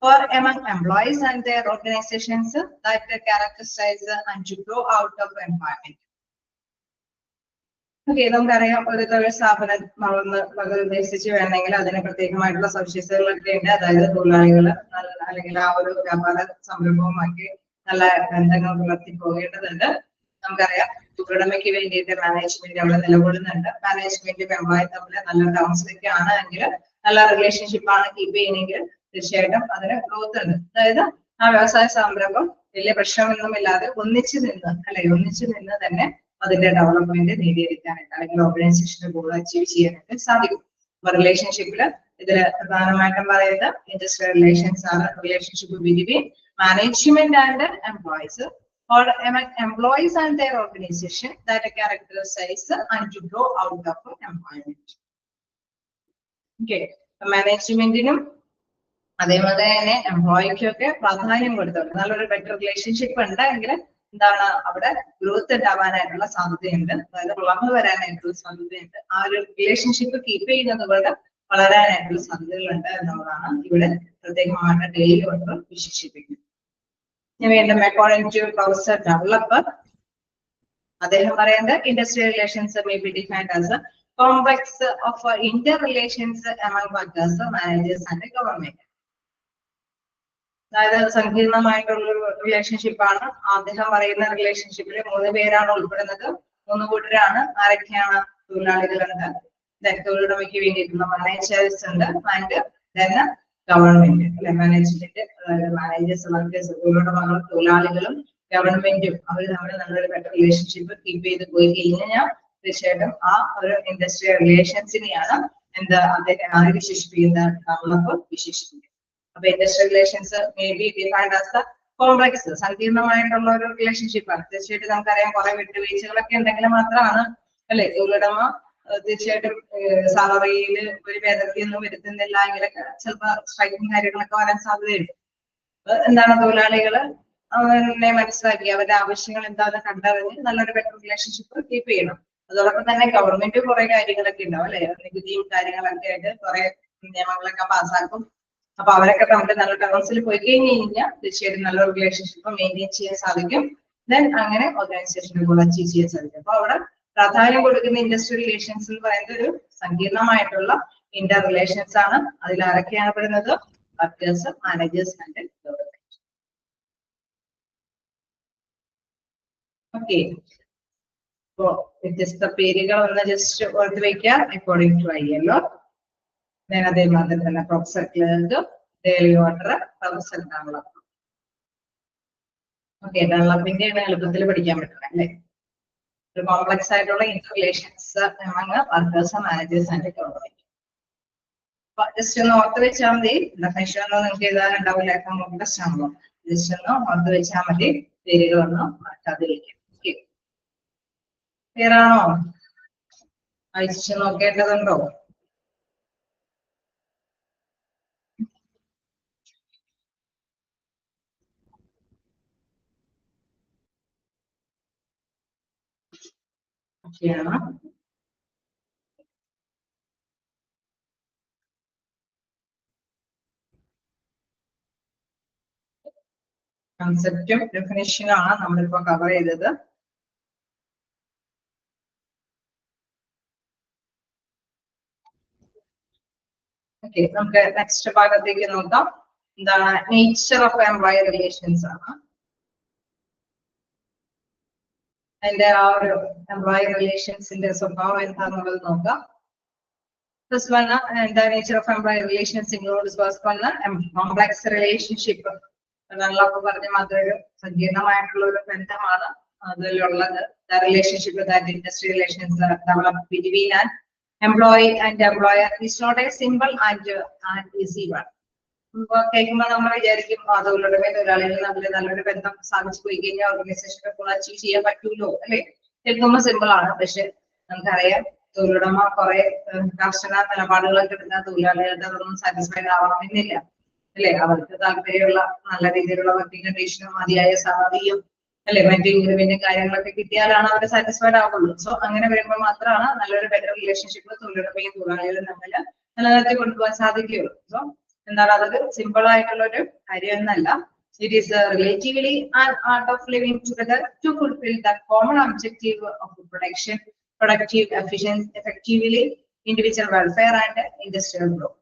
or among employees and their organizations that characterize and to grow out of employment. Okay, നമുക്കറിയാം ഒരു തൊഴിൽ സ്ഥാപനം നമ്മൾ ഉദ്ദേശിച്ച് വേണമെങ്കിൽ അതിന് പ്രത്യേകമായിട്ടുള്ള സവിശേഷതകളൊക്കെ ഉണ്ട്. അതായത് തൊഴിലാളികൾ അല്ലെങ്കിൽ ആ ഒരു വ്യാപാര സംരംഭവുമാക്കി നല്ല ബന്ധങ്ങൾ പുലർത്തി പോകേണ്ടതുണ്ട്. നമുക്കറിയാം തൊഴിലുടമയ്ക്ക് വേണ്ടിയിട്ട് മാനേജ്മെന്റ് അവിടെ നിലകൊള്ളുന്നുണ്ട്. മാനേജ്മെന്റും എംപ്ലോയി തമ്മിൽ നല്ല ടേംസിലൊക്കെ ആണെങ്കിൽ നല്ല റിലേഷൻഷിപ്പ് ആണ് കീപ്പ് ചെയ്യണമെങ്കിൽ തീർച്ചയായിട്ടും അതിന് ഗ്രോത്ത് ഉണ്ട്. അതായത് ആ വ്യവസായ സംരംഭം വലിയ പ്രശ്നമൊന്നുമില്ലാതെ ഒന്നിച്ചു നിന്ന് തന്നെ അതിന്റെ ഡെവലപ്മെന്റ് നേടിയെടുക്കാനായിട്ട് അല്ലെങ്കിൽ ഓർഗനൈസേഷന്റെ ഗോൾ അച്ചീവ് ചെയ്യാനായിട്ട് സാധിക്കും. അപ്പൊ റിലേഷൻഷിപ്പില് ഇതില് പ്രധാനമായിട്ടും പറയുന്നത് ഇൻഡസ്ട്രിയൽ റിലേഷൻസ് ആണ് relationship between management and employees or among employees and their organization that characterize and to grow out of employment. Okay, മാനേജ്മെന്റിനും അതേപോലെ തന്നെ എംപ്ലോയിക്കും ഒക്കെ പ്രാധാന്യം കൊടുത്തുണ്ട്. നല്ലൊരു ബെറ്റർ റിലേഷൻഷിപ്പ് ഉണ്ടെങ്കിൽ എന്താണ് അവിടെ ഗ്രോത്ത് ഉണ്ടാവാനായിട്ടുള്ള സാധ്യതയുണ്ട്. അതായത് വളർന്നു വരാനായിട്ടുള്ള സാധ്യതയുണ്ട്. ആ ഒരു റിലേഷൻഷിപ്പ് കീപ്പ് ചെയ്യുന്നത് കൊണ്ട് വളരാനായിട്ടുള്ള സാധ്യതകളുണ്ട് എന്നുള്ളതാണ് ഇവിടെ പ്രത്യേകമായിട്ട് ഡെയിലി ഓർഡർ വിശേഷിപ്പിക്കുന്നത്. വീണ്ടും അക്കോർഡിംഗ് ടു പ്രൊഫസർ ഡെവലപ്പർ, അദ്ദേഹം പറയുന്നത് industrial relations may be defined as A complex of Inter relations among workers, managers and government. അതായത് സങ്കീർണമായിട്ടുള്ള റിലേഷൻഷിപ്പാണ്. അദ്ദേഹം പറയുന്ന റിലേഷൻഷിപ്പിൽ 3 പേരാണ് ഉൾപ്പെടുന്നത്. 3 കൂട്ടരാണ്. ആരൊക്കെയാണ്? തൊഴിലാളികളുണ്ട്, തൊഴിലുടമയ്ക്ക് വേണ്ടിയിട്ടുള്ള മാനേജേഴ്സ് ഉണ്ട്, ആൻഡ് ഗവൺമെന്റ് അല്ലെ മാനേജ്മെന്റ്, അതായത് മാനേജേഴ്സ്, വർക്കേഴ്സ്, തൊഴിലുടമകളും തൊഴിലാളികളും ഗവൺമെന്റും അവർ തമ്മിൽ നല്ലൊരു ബെറ്റർ റിലേഷൻഷിപ്പ് കീപ്പ് ചെയ്ത് പോയി കഴിഞ്ഞാൽ തീർച്ചയായിട്ടും ആ ഒരു ഇൻഡസ്ട്രിയൽ റിലേഷൻസിനെയാണ് എന്താ അദ്ദേഹം വിശേഷിപ്പിക്കുന്ന ഡെവലപ്പർ വിശേഷിപ്പിക്കുന്നത്. അപ്പൊ industrial relations may be defined as the complex, സങ്കീർണമായിട്ടുള്ള ഒരു റിലേഷൻഷിപ്പാണ്. തീർച്ചയായിട്ടും നമുക്കറിയാം കുറെ വിട്ടുവീഴ്ചകളൊക്കെ ഉണ്ടെങ്കിൽ മാത്രമാണ് അല്ലെ തൊഴിലുടമ തീർച്ചയായിട്ടും സാലറിയിൽ ഒരു ഭേദഗതിയൊന്നും വരുത്തുന്നില്ല എങ്കിലൊക്കെ ചിലപ്പോൾ സ്ട്രൈക്കിങ് കാര്യങ്ങളൊക്കെ വരാൻ സാധ്യതയുണ്ട്. എന്താണ് തൊഴിലാളികള് അവരെ മനസ്സിലാക്കി അവരുടെ ആവശ്യങ്ങൾ എന്താണെന്ന് കണ്ടറിഞ്ഞ് നല്ലൊരു ബെറ്റർ റിലേഷൻഷിപ്പ് കീപ്പ് ചെയ്യണം. അതോടൊപ്പം തന്നെ ഗവൺമെന്റ് കുറെ കാര്യങ്ങളൊക്കെ ഉണ്ടാവും അല്ലെ, നികുതിയും കാര്യങ്ങളൊക്കെ ആയിട്ട് കുറെ നിയമങ്ങളൊക്കെ പാസ്സാക്കും. അപ്പൊ അവരൊക്കെ തമ്മിൽ നല്ല ടേംസിൽ പോയി കഴിഞ്ഞാൽ തീർച്ചയായിട്ടും നല്ലൊരു റിലേഷൻഷിപ്പ് മെയിൻറ്റെയിൻ ചെയ്യാൻ സാധിക്കും. ദെൻ അങ്ങനെ ഓർഗനൈസേഷനെ കൂടെ അച്ചീവ് ചെയ്യാൻ സാധിക്കും. അപ്പൊ അവിടെ പ്രാധാന്യം കൊടുക്കുന്ന ഇൻഡസ്ട്രിയൽ റിലേഷൻസ് എന്ന് പറയുന്നത് ഒരു സങ്കീർണമായിട്ടുള്ള ഇന്റർ റിലേഷൻസ് ആണ്. അതിൽ ആരൊക്കെയാണ് പെടുന്നത്? Workers, managers and government. Okay, അപ്പോ വ്യത്യസ്ത പേരുകൾ ഒന്ന് ജസ്റ്റ് ഓർത്ത് വയ്ക്കാം. അക്കോർഡിംഗ് ടു ILO, അതേമാതിരി തന്നെ professor Clark, Dale Yoder, professor developer. Okay, ഡെവലപ്പിന്റെ എളുപ്പത്തിൽ പഠിക്കാൻ പറ്റണം അല്ലെ. ഒരു കോംപ്ലക്സ് ആയിട്ടുള്ള inter relations workers, managers and government. Just ഒന്ന് ഓർത്ത് വെച്ചാൽ മതി. ഡെഫിനിഷൻ ഒന്നും നിങ്ങൾക്ക് എഴുതാനുണ്ടാവില്ല, കോംപ്ലക്സ് ആണല്ലോ. ജസ്റ്റ് ഒന്ന് ഓർത്ത് വെച്ചാൽ മതി, പേരുകളൊന്നും മാറ്റാതിരിക്കും. ഓക്കെ, ക്ലിയർ ആണോ? അയച്ചു നോക്കേണ്ടതുണ്ടോ? ഓക്കെയാണ്. കൺസെപ്റ്റും ഡെഫിനിഷനും ആണ് നമ്മളിപ്പോ കവർ ചെയ്തത്. ഓക്കെ, നമുക്ക് നെക്സ്റ്റ് ഭാഗത്തേക്ക് നോക്കാം. എന്താണ് നേച്ചർ ഓഫ് എംപ്ലോയി റിലേഷൻസ് ആണ്. അതിന്റെ ആ ഒരു എംപ്ലോയി റിലേഷൻസിന്റെ സ്വഭാവം എന്താണെന്നുള്ളത് നോക്കാം. First one, the nature of employee relations includes first one, complex relationship. നമ്മളൊക്കെ പറഞ്ഞ മാത്രം ഒരു സങ്കീർണമായിട്ടുള്ള ഒരു ബന്ധമാണ് അതിലുള്ളത്. The relationship that industry relations develop between an employee and employer is not a simple and easy one. കേൾക്കുമ്പോൾ നമ്മൾ വിചാരിക്കും തൊഴിലുടമ തൊഴിലാളികൾ തമ്മിൽ നല്ലൊരു ബന്ധം സ്ഥാപിച്ചു പോയി കഴിഞ്ഞാൽ ഓർഗനൈസേഷനെ ഫുൾ അച്ചീവ് ചെയ്യാൻ പറ്റൂലോ അല്ലെ? കേൾക്കുമ്പോൾ സിമ്പിൾ ആണ്. പക്ഷെ നമുക്കറിയാം തൊഴിലുടമ കുറെ കർശന നിലപാടുകളൊക്കെ എടുക്കുന്ന തൊഴിലാളികളുടെ അതൊന്നും സാറ്റിസ്ഫൈഡ് ആവണമെന്നില്ല അല്ലെ? അവർക്ക് താല്പര്യമുള്ള നല്ല രീതിയിലുള്ള വർക്കിംഗ് കണ്ടീഷനും മതിയായ സാധ്യതയും അല്ലെ മറ്റു ഇൻക്രിമെന്റും കാര്യങ്ങളൊക്കെ കിട്ടിയാലാണ് അവർ സാറ്റിസ്ഫൈഡ് ആവുള്ളൂ. സോ അങ്ങനെ വരുമ്പോൾ മാത്രമാണ് നല്ലൊരു ബെറ്റർ റിലേഷൻഷിപ്പ് തൊഴിലുടമയും തൊഴിലാളികളും തമ്മിൽ നിലനിർത്തി കൊണ്ടുപോകാൻ സാധിക്കുകയുള്ളൂ. സോ എന്താണ് അതൊരു സിമ്പിൾ ആയിട്ടുള്ള ഒരു കാര്യമൊന്നല്ല. It is relatively an art of living together to fulfill the common objective of production, productive efficiency, effectively individual welfare and industrial growth.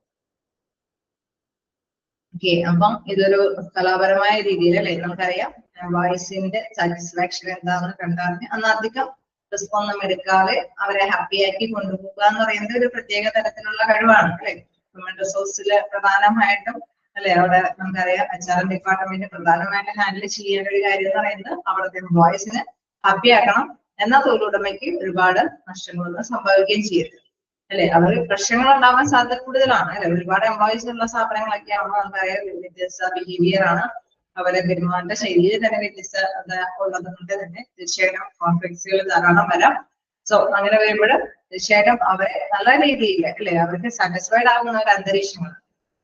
Okay, അപ്പം ഇതൊരു കലാപരമായ രീതിയിൽ അല്ലെ നമുക്കറിയാം എംപ്ലോയീസിന്റെ സാറ്റിസ്ഫാക്ഷൻ എന്താണെന്ന് കണ്ടറിഞ്ഞ് അന്ന് അധികം റിസ്ക് ഒന്നും എടുക്കാതെ അവരെ ഹാപ്പി ആക്കി കൊണ്ടുപോകുക എന്ന് പറയുന്നത് ഒരു പ്രത്യേക തരത്തിലുള്ള കഴിവാണ് അല്ലെ? ഹ്യൂമൻ റിസോഴ്സില് പ്രധാനമായിട്ടും അല്ലെ അവിടെ നമുക്കറിയാം HR ഡിപ്പാർട്ട്മെന്റ് പ്രധാനമായിട്ട് ഹാൻഡിൽ ചെയ്യേണ്ട ഒരു കാര്യം എന്ന് പറയുന്നത് അവിടുത്തെ എംപ്ലോയീസിനെ ഹാപ്പി ആക്കണം. എന്നാൽ തൊഴിലുടമയ്ക്ക് ഒരുപാട് നഷ്ടങ്ങളൊന്നും സംഭവിക്കുകയും ചെയ്യരുത് അല്ലെ? അവർ പ്രശ്നങ്ങൾ ഉണ്ടാവാൻ സാധ്യത കൂടുതലാണ് അല്ലെ? ഒരുപാട് എംപ്ലോയീസ് ഉള്ള സ്ഥാപനങ്ങളൊക്കെ ആകുമ്പോൾ നമുക്കറിയാം വ്യത്യസ്ത ബിഹേവിയർ ആണ്, അവരെ പെരുമാറ്റ ശൈലിയിൽ തന്നെ വ്യത്യസ്തത ഉള്ളത് കൊണ്ട് തന്നെ തീർച്ചയായിട്ടും കോൺഫ്ലിക്ട്സുകൾ ധാരാളം വരാം. സോ അങ്ങനെ വരുമ്പോൾ തീർച്ചയായിട്ടും അവരെ നല്ല രീതിയിൽ അല്ലെ അവർക്ക് സാറ്റിസ്ഫൈഡ് ആകുന്ന ഒരു അന്തരീക്ഷമാണ്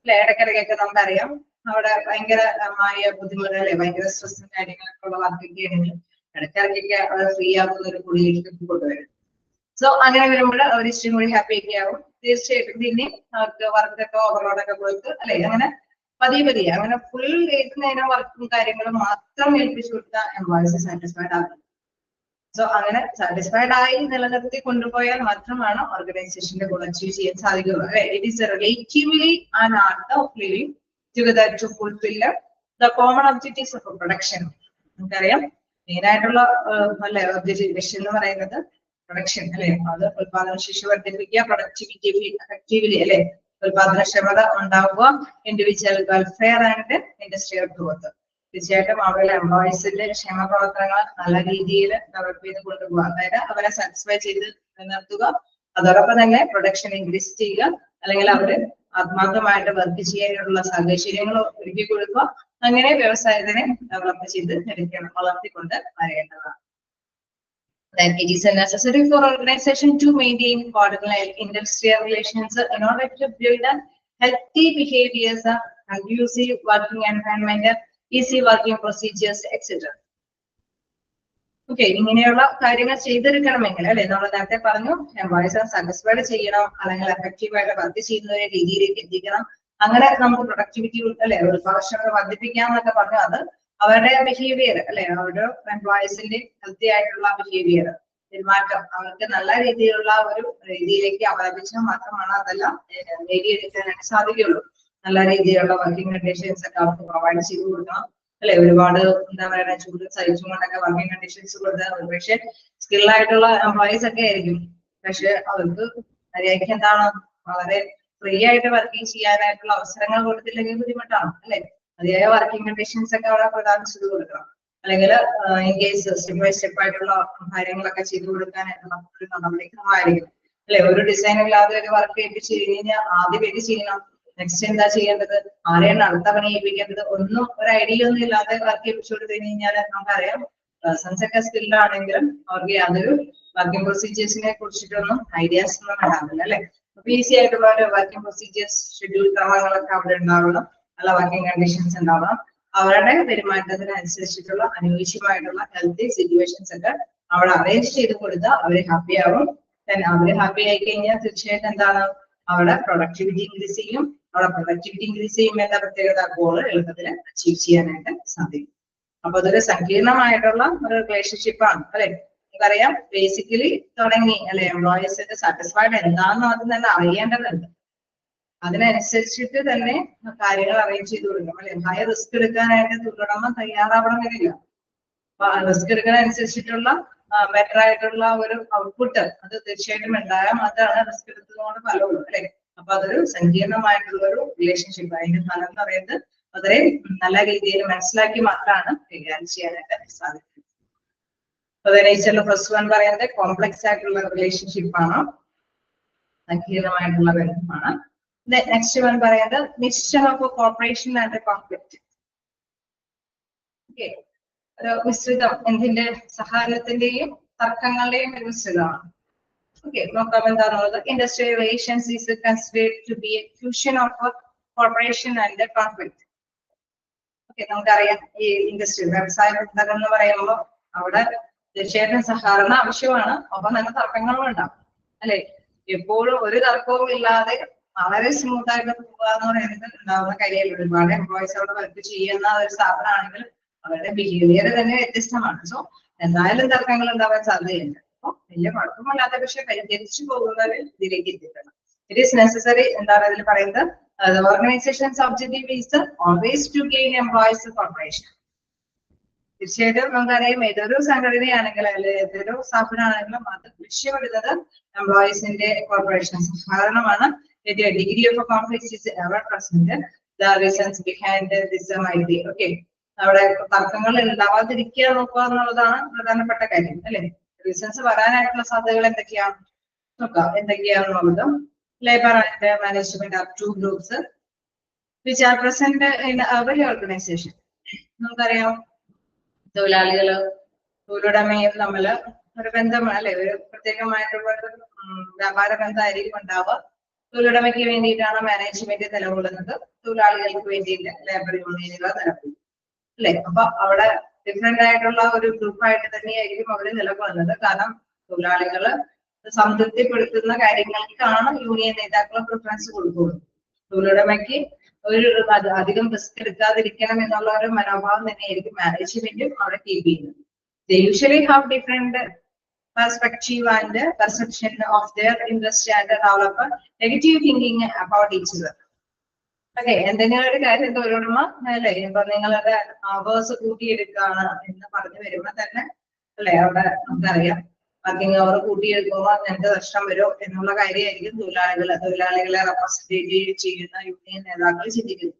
അല്ലെ? ഇടയ്ക്കിടയ്ക്കൊക്കെ നമുക്കറിയാം അവിടെ ഭയങ്കരമായ ബുദ്ധിമുട്ട് അല്ലെ ഭയങ്കര സ്ട്രെസ്സും കാര്യങ്ങളൊക്കെ ഉള്ള വർക്കൊക്കെ ആണെങ്കിൽ ഇടയ്ക്കിടയ്ക്കൊക്കെ അവർ ഫ്രീ ആകുന്ന ഒരു കുടിയിലേക്ക് കൊണ്ടുവരും. സോ അങ്ങനെ വരുമ്പോൾ അവർ ഇഷ്ടം കൂടി ഹാപ്പി ഒക്കെ ആവും. തീർച്ചയായിട്ടും പിന്നെ അവർക്ക് വർക്കൊക്കെ ഓവർലോഡൊക്കെ കൊടുത്ത് അല്ലെ അങ്ങനെ പതിയെ അങ്ങനെ ഫുൾ ഏത് നേരം വർക്കും കാര്യങ്ങളും മാത്രം ഏൽപ്പിച്ചു കൊടുത്താൽ എംപ്ലോയീസ് സാറ്റിസ്ഫൈഡ് ആകും. സോ അങ്ങനെ സാറ്റിസ്ഫൈഡ് ആയി നിലനിർത്തി കൊണ്ടുപോയാൽ മാത്രമാണ് ഓർഗനൈസേഷന്റെ ഗോൾ അച്ചീവ് ചെയ്യാൻ സാധിക്കുകയുള്ളൂ. It is relatively an art of living together to fulfill the common objectives of production. നമുക്കറിയാം മെയിൻ ആയിട്ടുള്ള അല്ലെ ഒബ്ജക്റ്റീവ് ലക്ഷ്യം എന്ന് പറയുന്നത് പ്രൊഡക്ഷൻ അല്ലെ? അത് ഉത്പാദനശേഷി വർദ്ധിപ്പിക്കുക, പ്രൊഡക്ടിവിറ്റി എഫക്റ്റീവ്ലി അല്ലെ ഉത്പാദനക്ഷമത ഉണ്ടാവുക, individual welfare and industrial growth. തീർച്ചയായിട്ടും അവരുടെ എംപ്ലോയീസിന്റെ ക്ഷേമ പ്രവർത്തനങ്ങൾ നല്ല രീതിയിൽ ഡെവലപ്പ് ചെയ്ത് കൊണ്ടുപോകുക, അതായത് അവരെ സാറ്റിസ്ഫൈ ചെയ്ത് നിലനിർത്തുക. അതോടൊപ്പം തന്നെ പ്രൊഡക്ഷൻ ഇൻക്രീസ് ചെയ്യുക, അല്ലെങ്കിൽ അവര് ആത്മാർത്ഥമായിട്ട് വർക്ക് ചെയ്യാനുള്ള സാഹചര്യങ്ങൾ ഒരുക്കി കൊടുക്കുക. അങ്ങനെ വ്യവസായത്തിനെ ഡെവലപ്പ് ചെയ്ത് വളർത്തിക്കൊണ്ട് വരേണ്ടതാണ്. That it is necessary for organization to maintain coordinate industrial relations in order to build a healthy behaviors, conducive working environment, easy working procedures, etc. Okay, ഇങ്ങനെയുള്ള കാര്യങ്ങൾ ചെയ്തെടുക്കണമെങ്കിൽ അല്ലെ നമ്മൾ നേരത്തെ പറഞ്ഞു എംപ്ലോയീസ് സാറ്റിസ്ഫൈഡ് ചെയ്യണം, അല്ലെങ്കിൽ എഫക്റ്റീവായിട്ട് വർക്ക് ചെയ്യുന്ന ഒരു രീതിയിലേക്ക് എത്തിക്കണം. അങ്ങനെ നമുക്ക് പ്രൊഡക്ടിവിറ്റി അല്ലെ ഉത്പാദനക്ഷമത വർദ്ധിപ്പിക്കാം എന്നൊക്കെ പറഞ്ഞു. അത് അവരുടെ ബിഹേവിയർ അല്ലെ അവരുടെ എംപ്ലോയീസിന്റെ ഹെൽത്തി ആയിട്ടുള്ള ബിഹേവിയർ പെരുമാറ്റം അവർക്ക് നല്ല രീതിയിലുള്ള ഒരു രീതിയിലേക്ക് അവലംബിച്ചാൽ മാത്രമാണ് അതെല്ലാം നേടിയെടുക്കാനായിട്ട് സാധിക്കുകയുള്ളൂ. നല്ല രീതിയിലുള്ള വർക്കിംഗ് കണ്ടീഷൻസ് ഒക്കെ അവർക്ക് പ്രൊവൈഡ് ചെയ്ത് കൊടുക്കണം അല്ലെ? ഒരുപാട് എന്താ പറയുക ചൂട് സഹിച്ചുകൊണ്ടൊക്കെ വർക്കിംഗ് കണ്ടീഷൻസ് കൊടുത്താൽ പക്ഷെ സ്കില്ലായിട്ടുള്ള എംപ്ലോയീസ് ഒക്കെ ആയിരിക്കും. പക്ഷെ അവർക്ക് മര്യാദയ്ക്ക് എന്താണ് വളരെ ഫ്രീ ആയിട്ട് വർക്കിംഗ് ചെയ്യാനായിട്ടുള്ള അവസരങ്ങൾ കൊടുത്തില്ലെങ്കിൽ ബുദ്ധിമുട്ടാണ് അല്ലെ? മതിയായ വർക്കിംഗ് കണ്ടീഷൻസ് ഒക്കെ അവിടെ പ്രദാനം ചെയ്ത് കൊടുക്കണം. അല്ലെങ്കിൽ in case step by step ആയിട്ടുള്ള കാര്യങ്ങളൊക്കെ ചെയ്തു കൊടുക്കാനായിട്ടുള്ള ഒരു നടപടിക്രമമായിരിക്കും അല്ലെ? ഒരു ഡിസൈൻ ഇല്ലാതെ ഒരു വർക്ക് ഏൽപ്പിച്ച് കഴിഞ്ഞാൽ ആദ്യം ഏത് ചെയ്യണം, നെക്സ്റ്റ് എന്താ ചെയ്യേണ്ടത്, ആരെയാണ് അടുത്ത പണി ഏൽപ്പിക്കേണ്ടത്, ഒന്നും ഒരു ഐഡിയ ഒന്നും ഇല്ലാതെ വർക്ക് ഏൽപ്പിച്ചു കൊടുത്തു കഴിഞ്ഞാൽ നമുക്കറിയാം പേഴ്സൺസ് ഒക്കെ സ്കിൽഡ് ആണെങ്കിലും അവർക്ക് യാതൊരു വർക്കിംഗ് പ്രൊസീജിയേഴ്സിനെ കുറിച്ചിട്ടൊന്നും ഐഡിയാസ് ഒന്നും ഉണ്ടാവില്ല അല്ലെ? അപ്പൊ ഈസി ആയിട്ടുള്ള ഒരു വർക്കിംഗ് പ്രൊസീജിയേഴ്സ് ഷെഡ്യൂൾ ക്രമങ്ങളൊക്കെ അവിടെ ഉണ്ടാവണം, നല്ല വർക്കിംഗ് കണ്ടീഷൻസ് ഉണ്ടാവണം. അവരുടെ പെരുമാറ്റത്തിനനുസരിച്ചിട്ടുള്ള അനുയോജ്യമായിട്ടുള്ള ഹെൽത്തി സിറ്റുവേഷൻസ് ഒക്കെ അവിടെ അറേഞ്ച് ചെയ്ത് കൊടുത്താൽ അവര് ഹാപ്പി ആവും. അവര് ഹാപ്പി ആയി കഴിഞ്ഞാൽ തീർച്ചയായിട്ടും എന്താണ് അവിടെ പ്രൊഡക്ടിവിറ്റി ഇൻക്രീസ് ചെയ്യും. അവിടെ പ്രൊഡക്ടിവിറ്റി ഇൻക്രീസ് ചെയ്യുമ്പോൾ എന്താ പ്രത്യേകത, ഗോള് എളുപ്പത്തിൽ അച്ചീവ് ചെയ്യാനായിട്ട് സാധിക്കും. അപ്പൊ അതൊരു സങ്കീർണമായിട്ടുള്ള ഒരു റിലേഷൻഷിപ്പ് ആണ് അല്ലെ? നമുക്കറിയാം ബേസിക്കലി തുടങ്ങി അല്ലെ എംപ്ലോയീസിന്റെ സാറ്റിസ്ഫൈഡ് എന്താണെന്ന് ആദ്യം തന്നെ അറിയേണ്ടതുണ്ട്. അതിനനുസരിച്ചിട്ട് തന്നെ കാര്യങ്ങൾ അറേഞ്ച് ചെയ്ത് കൊടുക്കണം അല്ലെ. ഹൈ റിസ്ക് എടുക്കാനായിട്ട് തൊഴിലുടമ തയ്യാറാവണമെന്നില്ല. അപ്പൊ റിസ്ക് എടുക്കാനനുസരിച്ചിട്ടുള്ള ബെറ്റർ ആയിട്ടുള്ള ഒരു ഔട്ട്പുട്ട് അത് തീർച്ചയായിട്ടും ഉണ്ടാകാം. അതാണ് റിസ്ക് എടുത്തതുകൊണ്ട് ഫലമുള്ളൂ അല്ലെ. അപ്പൊ അതൊരു സങ്കീർണമായിട്ടുള്ള ഒരു റിലേഷൻഷിപ്പ്. അതിന്റെ ഫലം എന്ന് പറയുന്നത് വളരെ നല്ല രീതിയിൽ മനസ്സിലാക്കി മാത്രമാണ് കൈകാര്യം ചെയ്യാനായിട്ട് സാധിക്കുന്നത്. അപ്പൊ നേച്ചറിൽ ഫസ്റ്റ് വൺ പറയുന്നത് കോംപ്ലക്സ് ആയിട്ടുള്ള റിലേഷൻഷിപ്പ് ആണ്, സങ്കീർണമായിട്ടുള്ള ബന്ധമാണ്. നെക്സ്റ്റ് വൺ പറയുന്നത് mixture of corporation and conflict. Okay, ഒരു മിശ്രിതം, എന്തിന്റെ സഹകരണത്തിന്റെയും തർക്കങ്ങളുടെയും ഒരു മിശ്രിതമാണ്. ഓക്കെ, നോക്കാം എന്താണുള്ളത്. Industrial relations is considered to be a fusion of corporation and conflict. Okay, നമുക്കറിയാം ഈ ഇൻഡസ്ട്രി വ്യവസായ പ്രവർത്തനം എന്ന് പറയുമ്പോൾ അവിടെ തീർച്ചയായിട്ടും സഹകരണം ആവശ്യമാണ്, ഒപ്പം തന്നെ തർക്കങ്ങളും ഉണ്ടാവും അല്ലെ. എപ്പോഴും ഒരു തർക്കവും ഇല്ലാതെ വളരെ സ്മൂത്ത് ആയിട്ട് പോവുക എന്ന് പറയുന്നത് ഉണ്ടാവുന്ന കാര്യമല്ല. ഒരുപാട് എംപ്ലോയീസ് അവിടെ വർക്ക് ചെയ്യുന്ന ഒരു സ്ഥാപനമാണെങ്കിൽ അവരുടെ ബിഹേവിയർ തന്നെ വ്യത്യസ്തമാണ്. സോ എന്തായാലും തർക്കങ്ങൾ ഉണ്ടാവാൻ സാധ്യതയുണ്ട്. അപ്പൊ വലിയ കുഴപ്പമില്ലാത്ത പക്ഷെ പരിഹരിച്ചു പോകുന്ന ഒരു ഇതിലേക്ക് എത്തിക്കണം. ഇറ്റ് ഈസ് നെസസറി, എന്താണ് അതിൽ പറയുന്നത്, the organization's objective is always to gain employees corporation. തീർച്ചയായിട്ടും നമുക്കറിയാം ഏതൊരു സംഘടനയാണെങ്കിലും അല്ലെങ്കിൽ ഏതൊരു സ്ഥാപനമാണെങ്കിലും അത് ലക്ഷ്യമിടുന്നത് എംപ്ലോയീസിന്റെ കോർപ്പറേഷൻ സഹകരണമാണ്. Degree of conflict is ever present. The reasons behind this might be, okay, അവിടെ തർക്കങ്ങൾ ഉണ്ടാവാതിരിക്കുക നോക്കുക എന്നുള്ളതാണ് പ്രധാനപ്പെട്ട കാര്യം അല്ലെ. റീസൺസ് വരാനായിട്ടുള്ള സാധ്യതകൾ എന്തൊക്കെയാണ് നോക്കാം. എന്തൊക്കെയാണെന്നുള്ളത്, labour and management are two groups which are present in every organization. നമുക്കറിയാം തൊഴിലാളികള് തൊഴിലുടമയും തമ്മിൽ ഒരു ബന്ധമാണ് അല്ലെ, ഒരു പ്രത്യേകമായിട്ടുള്ള ഒരു വ്യാപാര ബന്ധമായിരിക്കും ഉണ്ടാവുക. തൊഴിലുടമയ്ക്ക് വേണ്ടിയിട്ടാണ് മാനേജ്മെന്റ് നിലകൊള്ളുന്നത്, തൊഴിലാളികൾക്ക് വേണ്ടിയില്ല ലേബർ യൂണിയനുകൾ നിലകൊള്ളും അല്ലെ. അപ്പൊ അവിടെ ഡിഫറെന്റ് ആയിട്ടുള്ള ഒരു ഗ്രൂപ്പായിട്ട് തന്നെയായിരിക്കും അവർ നിലകൊള്ളുന്നത്. കാരണം തൊഴിലാളികള് സംതൃപ്തിപ്പെടുത്തുന്ന കാര്യങ്ങൾക്കാണ് യൂണിയൻ നേതാക്കൾ പ്രിഫറൻസ് കൊടുക്കുന്നത്. തൊഴിലുടമയ്ക്ക് ഒരു അധികം റിസ്ക് എടുക്കാതിരിക്കണം എന്നുള്ള ഒരു മനോഭാവം തന്നെയായിരിക്കും മാനേജ്മെന്റും അവിടെ കീപ്പ് ചെയ്യുന്നത്. They usually have different perspective and perception of their interest and develop negative thinking about each other. അതെ, എന്തെങ്കിലും ഒരു കാര്യം തൊഴിലുടമ അല്ലെ ഇപ്പൊ നിങ്ങളുടെ അവേഴ്സ് കൂട്ടിയെടുക്കുകയാണ് എന്ന് പറഞ്ഞു വരുമ്പോ തന്നെ അല്ലെ അവിടെ നമുക്കറിയാം വർക്കിംഗ് അവർ കൂട്ടിയെടുക്കുമ്പോൾ എന്ത് നഷ്ടം വരും എന്നുള്ള കാര്യമായിരിക്കും തൊഴിലാളികളെ റെപ്രസെന്റേറ്റ് ചെയ്യുന്ന യൂണിയൻ നേതാക്കൾ ചിന്തിക്കുന്നത്.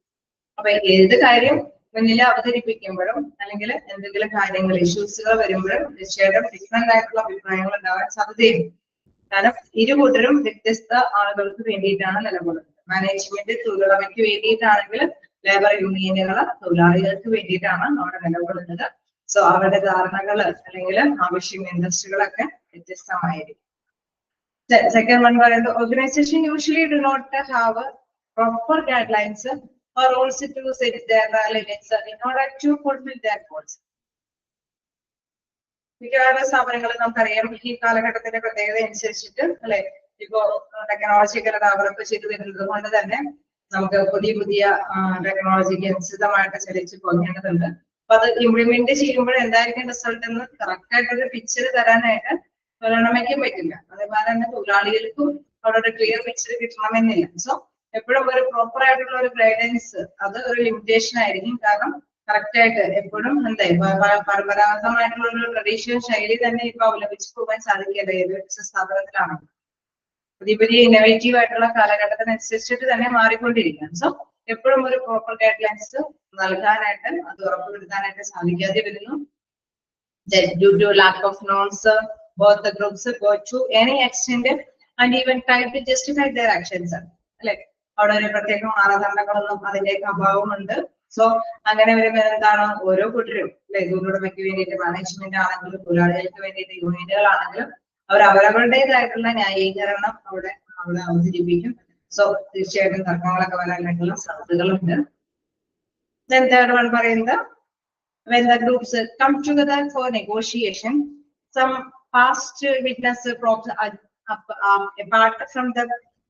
അപ്പൊ ഏത് കാര്യം മുന്നിൽ അവതരിപ്പിക്കുമ്പോഴും അല്ലെങ്കിൽ എന്തെങ്കിലും കാര്യങ്ങൾ ഇഷ്യൂസുകൾ വരുമ്പോഴും തീർച്ചയായിട്ടും ഡിഫറെന്റ് ആയിട്ടുള്ള അഭിപ്രായങ്ങൾ ഉണ്ടാവാൻ സാധ്യതയുണ്ട്. കാരണം ഇരുകൂട്ടരും വ്യത്യസ്ത ആളുകൾക്ക് വേണ്ടിയിട്ടാണ് നിലകൊള്ളുന്നത്. മാനേജ്മെന്റ് തൊഴിലുടമയ്ക്ക് വേണ്ടിയിട്ടാണെങ്കിൽ ലേബർ യൂണിയനുകൾ തൊഴിലാളികൾക്ക് വേണ്ടിയിട്ടാണ് അവിടെ നിലകൊള്ളുന്നത്. സോ അവരുടെ ധാരണകൾ അല്ലെങ്കിൽ ആവശ്യം ഇൻട്രസ്റ്റുകളൊക്കെ വ്യത്യസ്തമായിരിക്കും. സെക്കൻഡ് വൺ പറയുന്നത് organization usually do not have proper guidelines or also to set their limits in order to fulfill their goals. മിക്കവാറും സ്ഥാപനങ്ങൾ നമുക്കറിയാം ഈ കാലഘട്ടത്തിന്റെ പ്രത്യേകത അനുസരിച്ചിട്ട് അല്ലെ, ഇപ്പോ ടെക്നോളജിക്കൽ ഡെവലപ്പ് ചെയ്തു വരുന്നത് കൊണ്ട് തന്നെ നമുക്ക് പുതിയ ടെക്നോളജിക്ക് അനുസൃതമായിട്ട് ചലിച്ചു പോകേണ്ടതുണ്ട്. അപ്പൊ അത് ഇംപ്ലിമെന്റ് ചെയ്യുമ്പോൾ എന്തായിരിക്കും റിസൾട്ട് എന്ന് കറക്റ്റ് ആയിട്ടൊരു പിക്ചർ തരാനായിട്ട് തൊഴിലുടമയ്ക്കും പറ്റില്ല. അതേപോലെ തന്നെ തൊഴിലാളികൾക്കും അവിടെ ഒരു ക്ലിയർ പിക്ചർ കിട്ടണമെന്നില്ല. സോ എപ്പോഴും ഒരു പ്രോപ്പർ ആയിട്ടുള്ള ഒരു ഗൈഡൻസ് അത് ഒരു ലിമിറ്റേഷൻ ആയിരിക്കും. കാരണം കറക്റ്റ് ആയിട്ട് എപ്പോഴും എന്താ പരമ്പരാഗതമായിട്ടുള്ള ഒരു ട്രഡീഷണൽ ശൈലി തന്നെ ഇപ്പൊ അവലംബിച്ചു പോകാൻ സാധിക്കില്ല ഏത് സ്ഥാപനത്തിലാണ്. പുതിയ ഇന്നോവേറ്റീവ് ആയിട്ടുള്ള കാലഘട്ടത്തിനനുസരിച്ചിട്ട് തന്നെ മാറിക്കൊണ്ടിരിക്കുകയാണ്. സോ എപ്പോഴും ഒരു പ്രോപ്പർ ഗൈഡ് ലൈൻസ് നൽകാനായിട്ട് അത് ഉറപ്പുവരുത്താനായിട്ട് സാധിക്കാതെ വരുന്നു. Due to lack of norms, both the groups go to any extent and even try to justify their actions. അല്ലെ, അവിടെ ഒരു പ്രത്യേക മാനദണ്ഡങ്ങളൊന്നും അതിന്റെയൊക്കെ അഭാവമുണ്ട്. സോ അങ്ങനെ വരുമ്പോൾ എന്താണ് ഓരോ കൂട്ടരും അല്ലെ, തൊഴിലുടമയ്ക്ക് വേണ്ടിയിട്ട് മാനേജ്മെന്റ് ആണെങ്കിലും തൊഴിലാളികൾക്ക് വേണ്ടിയിട്ട് യൂണിയനുകളാണെങ്കിലും അവർ അവരവരുടേതായിട്ടുള്ള ന്യായീകരണം അവിടെ അവതരിപ്പിക്കും. സോ തീർച്ചയായിട്ടും തർക്കങ്ങളൊക്കെ വരാനായിട്ടുള്ള സാധ്യതകളുണ്ട്. Then third one പറയുന്നത് when the groups come together for negotiation, some past witness props apart from the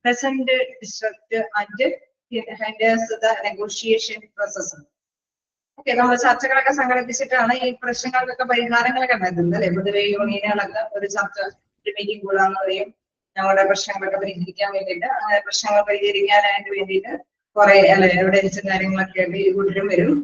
present district and hinders the negotiation process. Okay, നമ്മൾ ചർച്ചകളൊക്കെ സംഘടിപ്പിച്ചിട്ടാണ് ഈ പ്രശ്നങ്ങൾക്കൊക്കെ പരിഹാരങ്ങൾ കണ്ടെത്തുന്നത് അല്ലെ. പൊതുവെ യൂണിയനുകളൊക്കെ ഒരു ചർച്ച മീറ്റിംഗ് കൂടാന്ന് പറയും, ഞങ്ങളുടെ പ്രശ്നങ്ങളൊക്കെ പരിഹരിക്കാൻ വേണ്ടിയിട്ട്, അങ്ങനെ പ്രശ്നങ്ങൾ പരിഹരിക്കാനായിട്ട് വേണ്ടിയിട്ട് കുറെ എവിഡൻസും കാര്യങ്ങളൊക്കെ ആയിട്ട് ഇരുകൂട്ടരും വരും.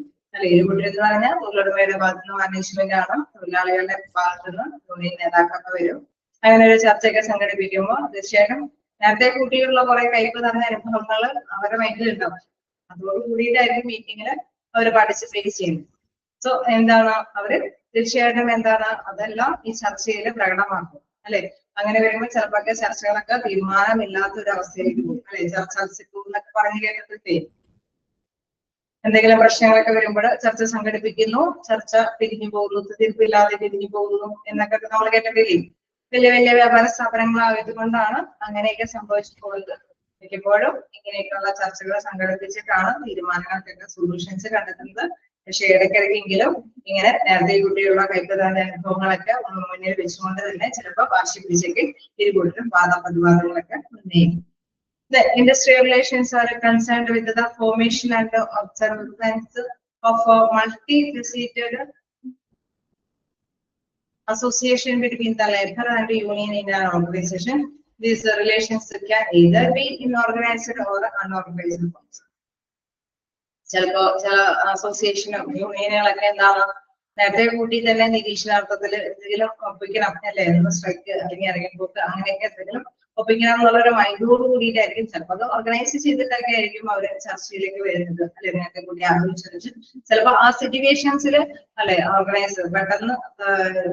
ഇരുകൂട്ടർ എന്ന് പറഞ്ഞാൽ തൊഴിലുടമയുടെ ഭാഗത്തു നിന്ന് മാനേജ്മെന്റ് ആണ്, തൊഴിലാളികളുടെ ഭാഗത്തു നിന്ന് യൂണിയൻ നേതാക്കളൊക്കെ വരും. അങ്ങനെ ഒരു ചർച്ചയൊക്കെ സംഘടിപ്പിക്കുമ്പോൾ തീർച്ചയായിട്ടും നേരത്തെ കൂട്ടിയുള്ള കുറെ കയ്പ് നിറഞ്ഞ അനുഭവങ്ങൾ അവരുടെ മൈൻഡിലുണ്ടാവും. അതോട് കൂടിയിട്ടായിരിക്കും മീറ്റിങ്ങിൽ അവർ പാർട്ടിസിപ്പേറ്റ് ചെയ്യുന്നത്. സോ എന്താണ് അവര് തീർച്ചയായിട്ടും എന്താണ് അതെല്ലാം ഈ ചർച്ചയിൽ പ്രകടമാക്കും അല്ലെ. അങ്ങനെ വരുമ്പോൾ ചിലപ്പോൾ ചർച്ചകളൊക്കെ തീരുമാനമില്ലാത്ത ഒരു അവസ്ഥയിലേക്ക് പോകും അല്ലെ. ചർച്ചകളൊക്കെ പറഞ്ഞു കേട്ടിട്ടേ എന്തെങ്കിലും പ്രശ്നങ്ങളൊക്കെ വരുമ്പോൾ ചർച്ച സംഘടിപ്പിക്കുന്നു, ചർച്ച പിരിഞ്ഞു പോകുന്നു, തീർപ്പില്ലാതെ പിരിഞ്ഞു പോകുന്നു എന്നൊക്കെ നമ്മൾ കേട്ടിട്ടില്ലേ. വലിയ വലിയ വ്യാപാര സ്ഥാപനങ്ങളായതുകൊണ്ടാണ് അങ്ങനെയൊക്കെ സംഭവിച്ചു പോകുന്നത്. മിക്കപ്പോഴും ഇങ്ങനെയൊക്കെയുള്ള ചർച്ചകൾ സംഘടിപ്പിച്ചിട്ടാണ് തീരുമാനങ്ങൾക്കൊക്കെ സൊല്യൂഷൻസ് കണ്ടെത്തുന്നത്. പക്ഷെ ഇടയ്ക്കിടയ്ക്കെങ്കിലും ഇങ്ങനെ നേരത്തെ കൂട്ടിയുള്ള കൈപ്പതാന്റെ അനുഭവങ്ങളൊക്കെ മുന്നിൽ വെച്ചുകൊണ്ട് തന്നെ ചിലപ്പോൾ വാശി പിടിച്ചേക്ക് ഇരുകൂട്ടരും വാദപ്രതിവാദങ്ങളൊക്കെ ഉന്നയിക്കും. The industrial relations are concerned with the formation and the observance of a multi-faceted association between the labor and the union in an organization. These relations can either be in organized or unorganized forms. ചിലപ്പോ ചില അസോസിയേഷനും യൂണിയനുകളൊക്കെ എന്താണ് നേരത്തെ കൂട്ടി തന്നെ നിരീക്ഷണാർത്ഥത്തിൽ എന്തെങ്കിലും ഒപ്പിക്കണം അല്ലെ, strike അല്ലെങ്കിൽ ഇറങ്ങിപ്പോക്ക് അങ്ങനെയൊക്കെ എന്തെങ്കിലും ഒപ്പിക്കണം എന്നുള്ളൊരു മൈൻഡോട് കൂടിയിട്ടായിരിക്കും ചിലപ്പോൾ അത് ഓർഗനൈസ് ചെയ്തിട്ടൊക്കെ ആയിരിക്കും അവര് ചർച്ചയിലേക്ക് വരുന്നത് അല്ലെ. നേരത്തെ കൂടി ആലോചിച്ചു ചിലപ്പോ ആ സിറ്റുവേഷൻസിൽ അല്ലെ ഓർഗനൈസ് പെട്ടെന്ന്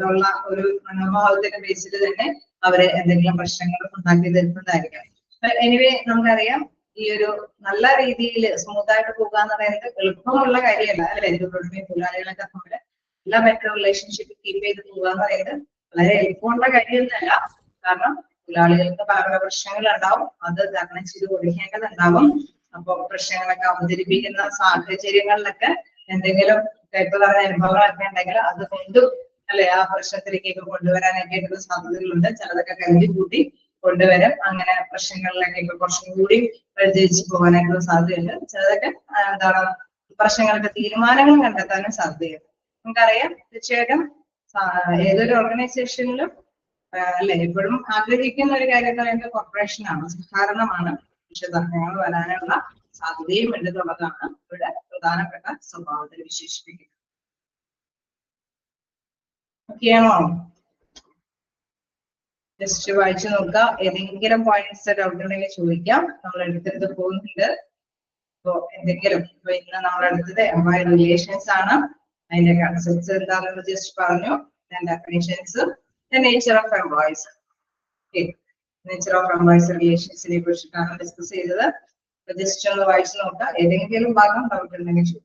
ഉള്ള ഒരു മനോഭാവത്തിന്റെ ബേസിൽ തന്നെ അവര് എന്തെങ്കിലും പ്രശ്നങ്ങൾ ഉണ്ടാക്കി തരുന്നതായിരിക്കാം. എനിവേ നമുക്കറിയാം ഈ ഒരു നല്ല രീതിയിൽ സ്മൂത്ത് ആയിട്ട് പോകുക എന്ന് പറയുന്നത് എളുപ്പമുള്ള കാര്യമല്ല അല്ലെ. തൊഴിലാളികളൊക്കെ തമ്മിൽ എല്ലാ ബെറ്റർ റിലേഷൻഷിപ്പ് കീപ്പ് ചെയ്ത് പോകുക എന്ന് പറയുന്നത് വളരെ എളുപ്പമുള്ള കാര്യമൊന്നുമല്ല. കാരണം തൊഴിലാളികൾക്ക് പല പ്രശ്നങ്ങൾ ഉണ്ടാവും, അത് തരണം ചെയ്ത് കൊടുക്കേണ്ടതുണ്ടാവും. അപ്പൊ പ്രശ്നങ്ങളൊക്കെ അവതരിപ്പിക്കുന്ന സാഹചര്യങ്ങളിലൊക്കെ എന്തെങ്കിലും ഇപ്പൊ പറഞ്ഞ അനുഭവങ്ങളൊക്കെ ഉണ്ടെങ്കിൽ അത് കൊണ്ടും അല്ലെ ആ പ്രശ്നത്തിലേക്കൊക്കെ കൊണ്ടുവരാനൊക്കെയായിട്ടുള്ള സാധ്യതകളുണ്ട്. ചിലതൊക്കെ കരുതി കൂട്ടി കൊണ്ടുവരും. അങ്ങനെ പ്രശ്നങ്ങളിലേക്കൊക്കെ കുറച്ചും കൂടി ജയിച്ചു പോകാനായിട്ടുള്ള സാധ്യതയുണ്ട്. ചിലതൊക്കെ എന്താണ് പ്രശ്നങ്ങൾക്ക് തീരുമാനങ്ങൾ കണ്ടെത്താനും സാധ്യതയുണ്ട്. നമുക്കറിയാം തീർച്ചയായിട്ടും ഏതൊരു ഓർഗനൈസേഷനിലും അല്ലെ എപ്പോഴും ആഗ്രഹിക്കുന്ന ഒരു കാര്യം എന്ന് പറയുന്നത് കോർപ്പറേഷനാണ്, സഹകരണമാണ്. പക്ഷെ തർക്കങ്ങൾ വരാനുള്ള സാധ്യതയും ഉണ്ടെന്നുള്ളതാണ് ഇവിടെ പ്രധാനപ്പെട്ട സ്വഭാവത്തിൽ വിശേഷിപ്പിക്കുന്നത്. ഓക്കെയാണോ? ജസ്റ്റ് വായിച്ചു നോക്കുക. ഏതെങ്കിലും പോയിന്റ്സ് ഡൗട്ട് ഉണ്ടെങ്കിൽ ചോദിക്കാം. നമ്മൾ എടുത്തെടുത്ത് പോകുന്നുണ്ട്. ഇപ്പോ എന്തെങ്കിലും ഇപ്പൊ ഇന്ന് നമ്മൾ എടുത്തത് എംപ്ലോയി റിലേഷൻസ് ആണ്. അതിന്റെ കൺസെപ്റ്റ്സ് എന്താണെന്ന് ജസ്റ്റ് പറഞ്ഞു. Definitions, nature of employees. Nature of employees റിലേഷൻസിനെ കുറിച്ചിട്ടാണ് ഡിസ്കസ് ചെയ്തത്. ജസ്റ്റ് ഒന്ന് വായിച്ചു നോക്കുക. ഏതെങ്കിലും ഭാഗം ഡൗട്ട് ഉണ്ടെങ്കിൽ ചോദിക്കാം.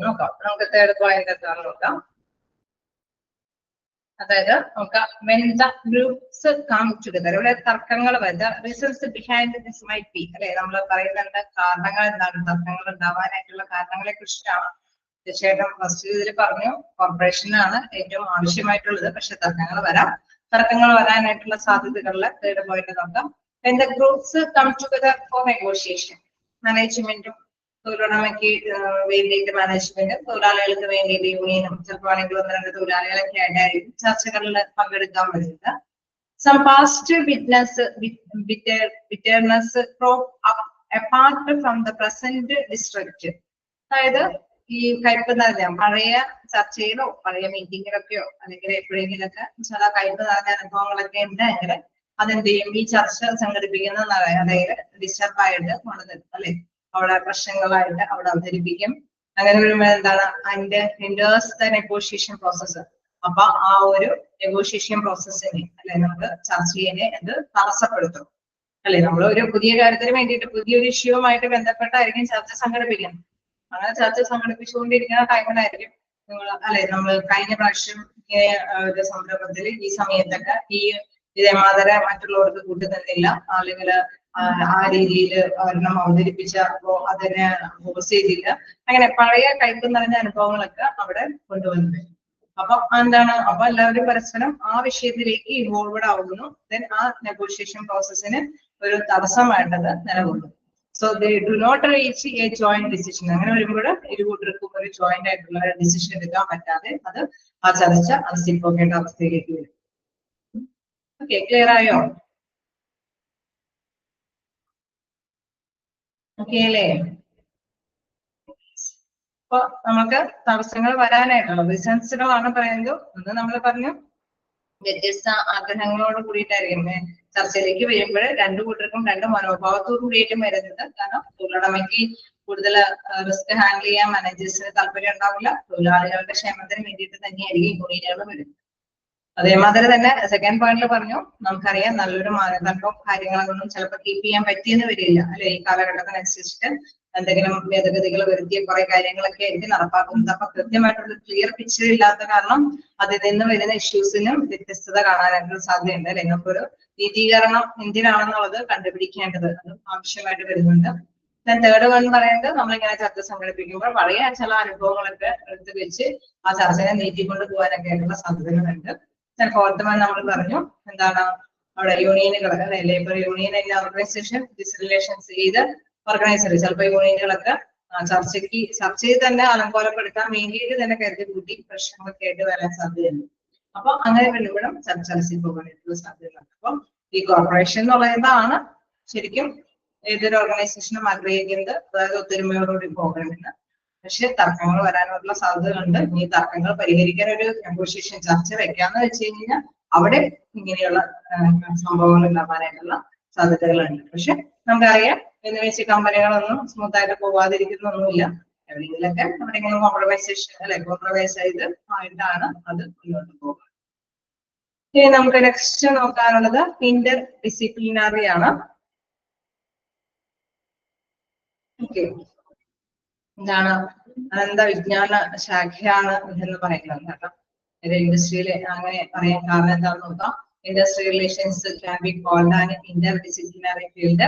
നോക്കാം. നമുക്ക് തേർഡ് പോയിന്റ് എന്താണെന്ന് നോക്കാം. അതായത് നോക്കാം, when the groups come together, ഇവിടെ തർക്കങ്ങൾ വരുന്ന reasons behind this might be അല്ലെ. നമ്മൾ പറയുന്നത് കാരണങ്ങൾ എന്താണ്, തർക്കങ്ങൾ ഉണ്ടാവാനായിട്ടുള്ള കാരണങ്ങളെ കുറിച്ചിട്ടാണ്. തീർച്ചയായിട്ടും ഫസ്റ്റ് ഇതിൽ പറഞ്ഞു കോർപ്പറേഷനാണ് ഏറ്റവും ആവശ്യമായിട്ടുള്ളത്. പക്ഷെ തർക്കങ്ങൾ വരാം. തർക്കങ്ങൾ വരാനായിട്ടുള്ള സാധ്യതകളിലെ തേർഡ് പോയിന്റ് നോക്കാം. when the groups come together for negotiation, മാനേജ്മെന്റും തൊഴിലുടമയ്ക്ക് വേണ്ടിയിട്ട് മാനേജ്മെന്റ്, തൊഴിലാളികൾക്ക് വേണ്ടിയിട്ട് യൂണിയനും ചിലപ്പോൾ ആണെങ്കിൽ ഒന്ന് രണ്ട് തൊഴിലാളികളൊക്കെ ആയിട്ടായിരിക്കും ചർച്ചകളിൽ പങ്കെടുക്കാൻ വരുന്നത്. Some past bitterness crop up apart from the present district. അതായത് ഈ കയ്പ് നിറഞ്ഞ പഴയ ചർച്ചയിലോ പഴയ മീറ്റിങ്ങിലൊക്കെയോ അല്ലെങ്കിൽ എപ്പോഴെങ്കിലൊക്കെ ചില കയ്പ് നിറഞ്ഞ അനുഭവങ്ങളൊക്കെ ഉണ്ടെങ്കിൽ അതെന്ത് ചെയ്യും, ഈ ചർച്ച സംഘടിപ്പിക്കുന്ന അതായത് ഡിസ്റ്റർബായിട്ട് കൊണ്ടുനിൽക്കും അല്ലെ, അവിടെ പ്രശ്നങ്ങളായിട്ട് അവിടെ അവതരിപ്പിക്കും. അങ്ങനെ വരുമ്പോൾ എന്താണ്, അതിന്റെ ഹിൻഡേഴ്സ് ദ നെഗോഷിയേഷൻ പ്രോസസ്സ്. അപ്പൊ ആ ഒരു നെഗോഷിയേഷൻ പ്രോസസ്സിനെ അല്ലെ നമുക്ക് ചർച്ചയെ അത് തടസ്സപ്പെടുത്തും അല്ലെ. നമ്മൾ ഒരു പുതിയ കാര്യത്തിന് വേണ്ടിയിട്ട് പുതിയൊരു ഇഷ്യൂവുമായിട്ട് ബന്ധപ്പെട്ടായിരിക്കും ചർച്ച സംഘടിപ്പിക്കുന്നത്. അങ്ങനെ ചർച്ച സംഘടിപ്പിച്ചുകൊണ്ടിരിക്കുന്ന ടൈമിലായിരിക്കും അല്ലെ നമ്മൾ കഴിഞ്ഞ പ്രാവശ്യം ഒരു സംരംഭത്തിൽ ഈ സമയത്തൊക്കെ ഇതേമാതിരി മറ്റുള്ളവർക്ക് കൂട്ടുനിന്നില്ല, അല്ലെങ്കിൽ ആ രീതിയിൽ ഒരെണ്ണം അവതരിപ്പിച്ചപ്പോ അതിനെ ഫോഴ്സ് ചെയ്തില്ല. അങ്ങനെ പഴയ കയ്പ് നിറഞ്ഞ അനുഭവങ്ങളൊക്കെ അവിടെ കൊണ്ടുവന്നത്. അപ്പൊ എന്താണ്, അപ്പൊ എല്ലാവരും പരസ്പരം ആ വിഷയത്തിലേക്ക് ഇൻവോൾവഡ് ആവുന്നു. ദെൻ ആ നെഗോഷിയേഷൻ പ്രോസസ്സിന് ഒരു തടസ്സമായിട്ടത് നിലകൊള്ളും. So they do not reach a joint decision. അങ്ങനെ വരുമ്പോൾ ഇരുകൂട്ടർക്കും ഒരു ജോയിന്റ് ആയിട്ടുള്ള ഡിസിഷൻ എടുക്കാൻ പറ്റാതെ അത് ആ ചർച്ച അസ്ഥിപ്പോക്കേണ്ട അവസ്ഥയിലേക്ക് വരും. ഓക്കെ, ക്ലിയർ ആയോ? ഓക്കെ അല്ലേ? അപ്പൊ നമുക്ക് തടസ്സങ്ങൾ വരാനായിട്ടുള്ളത് സെൻസിറ്റീവാണ് പറയുന്നത്. ഒന്ന് നമ്മൾ പറഞ്ഞു വ്യത്യസ്ത ആഗ്രഹങ്ങളോട് കൂടിയിട്ടായിരിക്കും ചർച്ചയിലേക്ക് വരുമ്പോൾ രണ്ടു കൂട്ടർക്കും രണ്ട് മനോഭാവത്തോടു കൂടിയിട്ടും വരുന്നത്. കാരണം തൊഴിലുടമയ്ക്ക് കൂടുതൽ റിസ്ക് ഹാൻഡിൽ ചെയ്യാൻ മാനേജേഴ്സിന് താല്പര്യം ഉണ്ടാവില്ല, തൊഴിലാളികളുടെ ക്ഷേമത്തിന് വേണ്ടിയിട്ട് തന്നെയായിരിക്കും യൂണിയനുകൾ വരുന്നത്. അതേമാതിരി തന്നെ സെക്കൻഡ് പോയിന്റിൽ പറഞ്ഞു, നമുക്കറിയാം നല്ലൊരു മാനദണ്ഡവും കാര്യങ്ങളൊന്നും ചിലപ്പോൾ കീപ്പ് ചെയ്യാൻ പറ്റിയെന്ന് വരില്ല അല്ലെ. ഈ കാലഘട്ടത്തിനനുസരിച്ചിട്ട് എന്തെങ്കിലും ഭേദഗതികൾ വരുത്തിയ കുറെ കാര്യങ്ങളൊക്കെ ആയിരിക്കും നടപ്പാക്കുന്നത്. അപ്പൊ കൃത്യമായിട്ടുള്ള ക്ലിയർ പിക്ചർ ഇല്ലാത്ത കാരണം അതിൽ നിന്ന് വരുന്ന ഇഷ്യൂസിനും വ്യത്യസ്തത കാണാനായിട്ടുള്ള സാധ്യതയുണ്ട് അല്ലെ. നമുക്കൊരു നീതീകരണം എന്തിനാണെന്നുള്ളത് കണ്ടുപിടിക്കേണ്ടത് അത് ആവശ്യമായിട്ട് വരുന്നുണ്ട്. തേർഡ് വൺ പറയുന്നത് നമ്മളിങ്ങനെ ചർച്ച സംഘടിപ്പിക്കുമ്പോൾ പഴയ ചില അനുഭവങ്ങളൊക്കെ എടുത്ത് വെച്ച് ആ ചർച്ചയെ നീട്ടിക്കൊണ്ട് പോകാനൊക്കെ ആയിട്ടുള്ള സാധ്യതകളുണ്ട്. ഫോർത്ത് വൺ നമ്മൾ പറഞ്ഞു എന്താണ്, അവിടെ യൂണിയനുകൾ അല്ലെ, ലേബർ യൂണിയൻ എന്ന ഓർഗനൈസേഷൻ ഡിസ്റിലേഷൻസ് ചെയ്ത് ഓർഗനൈസർ ചിലപ്പോൾ യൂണിയനുകളൊക്കെ ചർച്ചയിൽ തന്നെ അലങ്കോലപ്പെടുത്താൻ വേണ്ടിയിട്ട് തന്നെ കരുതി കൂട്ടി പ്രശ്നങ്ങളൊക്കെ ആയിട്ട് വരാൻ സാധ്യതയുണ്ട്. അപ്പൊ അങ്ങനെ വരുമ്പോഴും ചർച്ച പോകാനായിട്ടുള്ള സാധ്യതയുണ്ട്. അപ്പൊ ഈ കോർപ്പറേഷൻ എന്നുള്ളതാണ് ശരിക്കും ഏതൊരു ഓർഗനൈസേഷനും ആഗ്രഹിക്കുന്നത്, അതായത് ഒത്തൊരുമയോടുകൂടി പോകണമെന്ന്. പക്ഷെ തർക്കങ്ങൾ വരാനുള്ള സാധ്യതകളുണ്ട്. ഈ തർക്കങ്ങൾ പരിഹരിക്കാൻ ഒരു നെഗോഷിയേഷൻ ചർച്ച വെക്കാന്ന് വെച്ച് കഴിഞ്ഞാൽ അവിടെ ഇങ്ങനെയുള്ള സംഭവങ്ങൾ ഉണ്ടാകാനായിട്ടുള്ള സാധ്യതകളുണ്ട്. പക്ഷെ നമുക്കറിയാം എന്ന് വെച്ച് കമ്പനികളൊന്നും സ്മൂത്ത് ആയിട്ട് പോവാതിരിക്കുന്നൊന്നുമില്ല. എവിടെയെങ്കിലൊക്കെ എവിടെയെങ്കിലും കോംപ്രമൈസേഷൻ അല്ലെ കോംപ്രമൈസ് ആയിട്ടാണ് അത് മുന്നോട്ട് പോകുന്നത്. ഇനി നമുക്ക് നെക്സ്റ്റ് നോക്കാനുള്ളത് ഇന്റർ ഡിസിപ്ലിനറി ആണ്. ഓക്കെ, എന്താണ് അതെന്താ വിജ്ഞാന ശാഖയാണ് എന്ന് പറയുന്നത്. കാരണം ഇത് ഇൻഡസ്ട്രിയിൽ അങ്ങനെ പറയാൻ കാരണം എന്താണെന്ന് നോക്കാം. Industrial relations can be called an interdisciplinary field.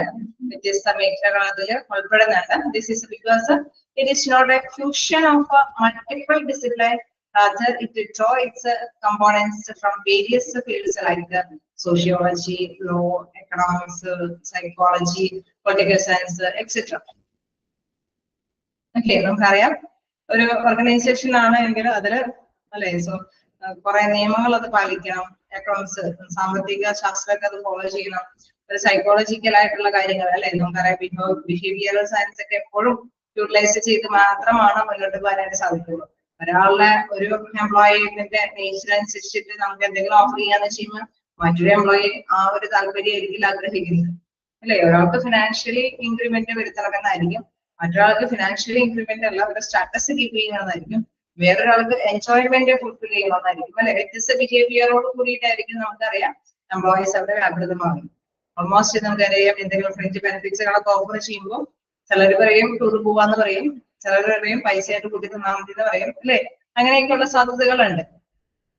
വ്യത്യസ്ത മേഖലകൾ അതിൽ ഉൾപ്പെടുന്നുണ്ട്. This is because it is not a fusion of multiple discipline, rather it draws its components from various fields like sociology, law, economics, psychology, political science, etc. Okay, നമുക്കറിയാം ഒരു organisation ആണ് എങ്കിൽ അതിൽ അല്ലെ കുറെ നിയമങ്ങൾ അത് പാലിക്കണം. എക്കണോമിക്സ് സാമ്പത്തിക ശാസ്ത്രമൊക്കെ അത് ഫോളോ ചെയ്യണം. ഒരു സൈക്കോളജിക്കൽ ആയിട്ടുള്ള കാര്യങ്ങൾ അല്ലെ നമുക്കറിയാം. ബിഹേവിയറൽ സയൻസ് ഒക്കെ എപ്പോഴും യൂട്ടിലൈസ് ചെയ്ത് മാത്രമാണ് മുന്നോട്ട് പോകാനായിട്ട് സാധിക്കുള്ളൂ. ഒരാളുടെ ഒരു എംപ്ലോയിന്റെ നേച്ചർ അനുസരിച്ചിട്ട് നമുക്ക് എന്തെങ്കിലും ഓഫർ ചെയ്യാന്ന് വെച്ച് കഴിഞ്ഞാൽ മറ്റൊരു എംപ്ലോയി ആ ഒരു താല്പര്യമായിരിക്കും ആഗ്രഹിക്കുന്നത് അല്ലെ. ഒരാൾക്ക് ഫിനാൻഷ്യലി ഇൻക്രിമെന്റ് വരുത്തണമെന്നായിരിക്കും, മറ്റൊരാൾക്ക് ഫിനാൻഷ്യലി ഇൻക്രിമെന്റ് അല്ല ഒരു സ്റ്റാറ്റസ് കീപ്പ് ചെയ്യണമെന്നായിരിക്കും, വേറൊരാൾക്ക് എൻജോയ്മെന്റ് ഫുൾഫിൽ ചെയ്യണമെന്നായിരിക്കും അല്ലെ. വ്യത്യസ്ത ബിഹേവിയറോട് കൂടിയിട്ടായിരിക്കും നമുക്കറിയാം എംപ്ലോയീസ് അവിടെ വ്യാപൃതമാകും. ഓൾമോസ്റ്റ് നമുക്കറിയാം എന്തെങ്കിലും ഫ്രഞ്ച് ബെനിഫിറ്റ്സുകളൊക്കെ ഓഫർ ചെയ്യുമ്പോൾ ചിലർ പറയും ടൂർ പോവാന്ന് പറയും, ചിലർ പറയും പൈസയായിട്ട് കൂട്ടി തന്നാൽ മതി എന്ന് പറയും അല്ലെ. അങ്ങനെയൊക്കെയുള്ള സാധ്യതകളുണ്ട്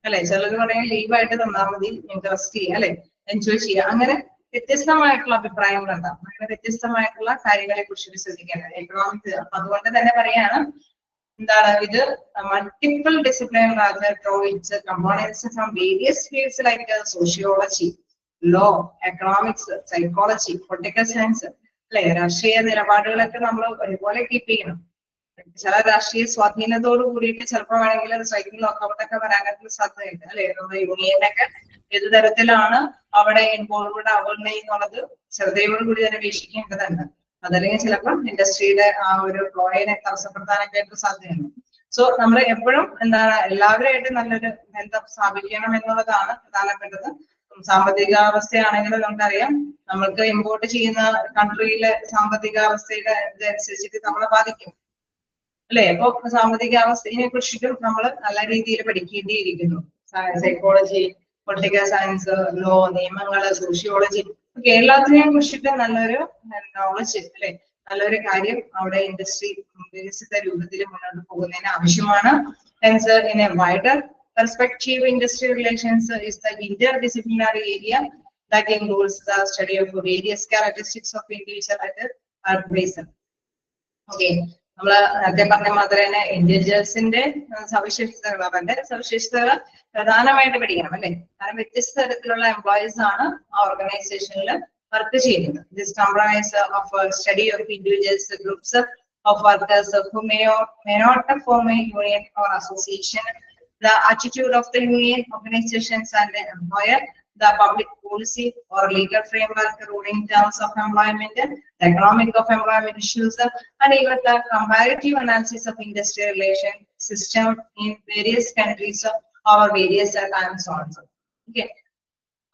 അല്ലെ. ചിലർ പറയും ലീവായിട്ട് തന്നാൽ മതി, നിങ്ങൾക്ക് റെസ്റ്റ് ചെയ്യാം അല്ലെ, എൻജോയ് ചെയ്യാം. അങ്ങനെ വ്യത്യസ്തമായിട്ടുള്ള അഭിപ്രായങ്ങൾ ഉണ്ടാവും. അങ്ങനെ വ്യത്യസ്തമായിട്ടുള്ള കാര്യങ്ങളെ കുറിച്ച് ശ്രദ്ധിക്കേണ്ടത് എക്കണോമിക്സ്. അതുകൊണ്ട് തന്നെ പറയാണ് എന്താണ് ഇത് multiple discipline components from various fields like sociology, law, economics, psychology, political science അല്ലെ. രാഷ്ട്രീയ നിലപാടുകളൊക്കെ നമ്മൾ ഒരുപോലെ കീപ്പ് ചെയ്യണം. ചില രാഷ്ട്രീയ സ്വാധീനത്തോട് കൂടിയിട്ട് ചിലപ്പോൾ വേണമെങ്കിൽ അത് സ്ട്രൈക്കിംഗ് ലോക്കൗട്ടൊക്കെ വരാനായിട്ടുള്ള സാധ്യതയുണ്ട് അല്ലെ. നമ്മുടെ യൂണിയനൊക്കെ ഏത് തരത്തിലാണ് അവിടെ ഇൻവോൾവ്ഡ് ആവുന്നത് എന്നുള്ളത് ശ്രദ്ധയോട് കൂടി തന്നെ വീക്ഷിക്കേണ്ടതുണ്ട്. അതല്ലെങ്കിൽ ചിലപ്പോൾ ഇൻഡസ്ട്രിയുടെ ആ ഒരു ഫ്ലോയിനെ തടസ്സപ്പെടുത്താനൊക്കെ ആയിട്ട് സാധ്യതയുണ്ട്. സോ നമ്മൾ എപ്പോഴും എന്താണ് എല്ലാവരുമായിട്ട് നല്ലൊരു ബന്ധം സ്ഥാപിക്കണം എന്നുള്ളതാണ് പ്രധാനപ്പെട്ടത്. സാമ്പത്തികാവസ്ഥയാണെങ്കിലും നമുക്കറിയാം, നമ്മൾക്ക് ഇമ്പോർട്ട് ചെയ്യുന്ന കൺട്രിയിലെ സാമ്പത്തികാവസ്ഥയുടെ ഇതനുസരിച്ചിട്ട് നമ്മളെ ബാധിക്കും അല്ലെ. അപ്പൊ സാമ്പത്തികാവസ്ഥയെ കുറിച്ചിട്ടും നമ്മൾ നല്ല രീതിയിൽ പഠിക്കേണ്ടിയിരിക്കുന്നു. സൈക്കോളജി, പൊളിറ്റിക്കൽ സയൻസ്, ലോ, നിയമങ്ങള്, സോഷ്യോളജി ഒക്കെ എല്ലാത്തിനെയും കുറിച്ചിട്ട് നല്ലൊരു നോളജ് അല്ലെ, നല്ലൊരു കാര്യം അവിടെ ഇൻഡസ്ട്രി വികസിത രൂപത്തിൽ മുന്നോട്ട് പോകുന്നതിന് ആവശ്യമാണ്. Hence, in a wider perspective, industrial relations is the interdisciplinary area that includes the study of various characteristics of individual at present. Okay. നമ്മള് നേരത്തെ പറഞ്ഞ മാതിരി തന്നെ ഇൻഡിവിജ്വൽസിന്റെ സവിശേഷതകൾ, അവരുടെ സവിശേഷതകൾ പ്രധാനമായിട്ട് പഠിക്കണം അല്ലെ. കാരണം വ്യത്യസ്ത തരത്തിലുള്ള എംപ്ലോയീസ് ആണ് ആ ഓർഗനൈസേഷനിൽ വർക്ക് ചെയ്യുന്നത്. This comprise of study of individuals, groups of workers who may not form a union or association, the attitude of the union organizations and the employer, the public policy or legal framework ruling terms of employment, the economic of employment issues, and even the comparative analysis of industrial relation system in various countries or various times also. Okay.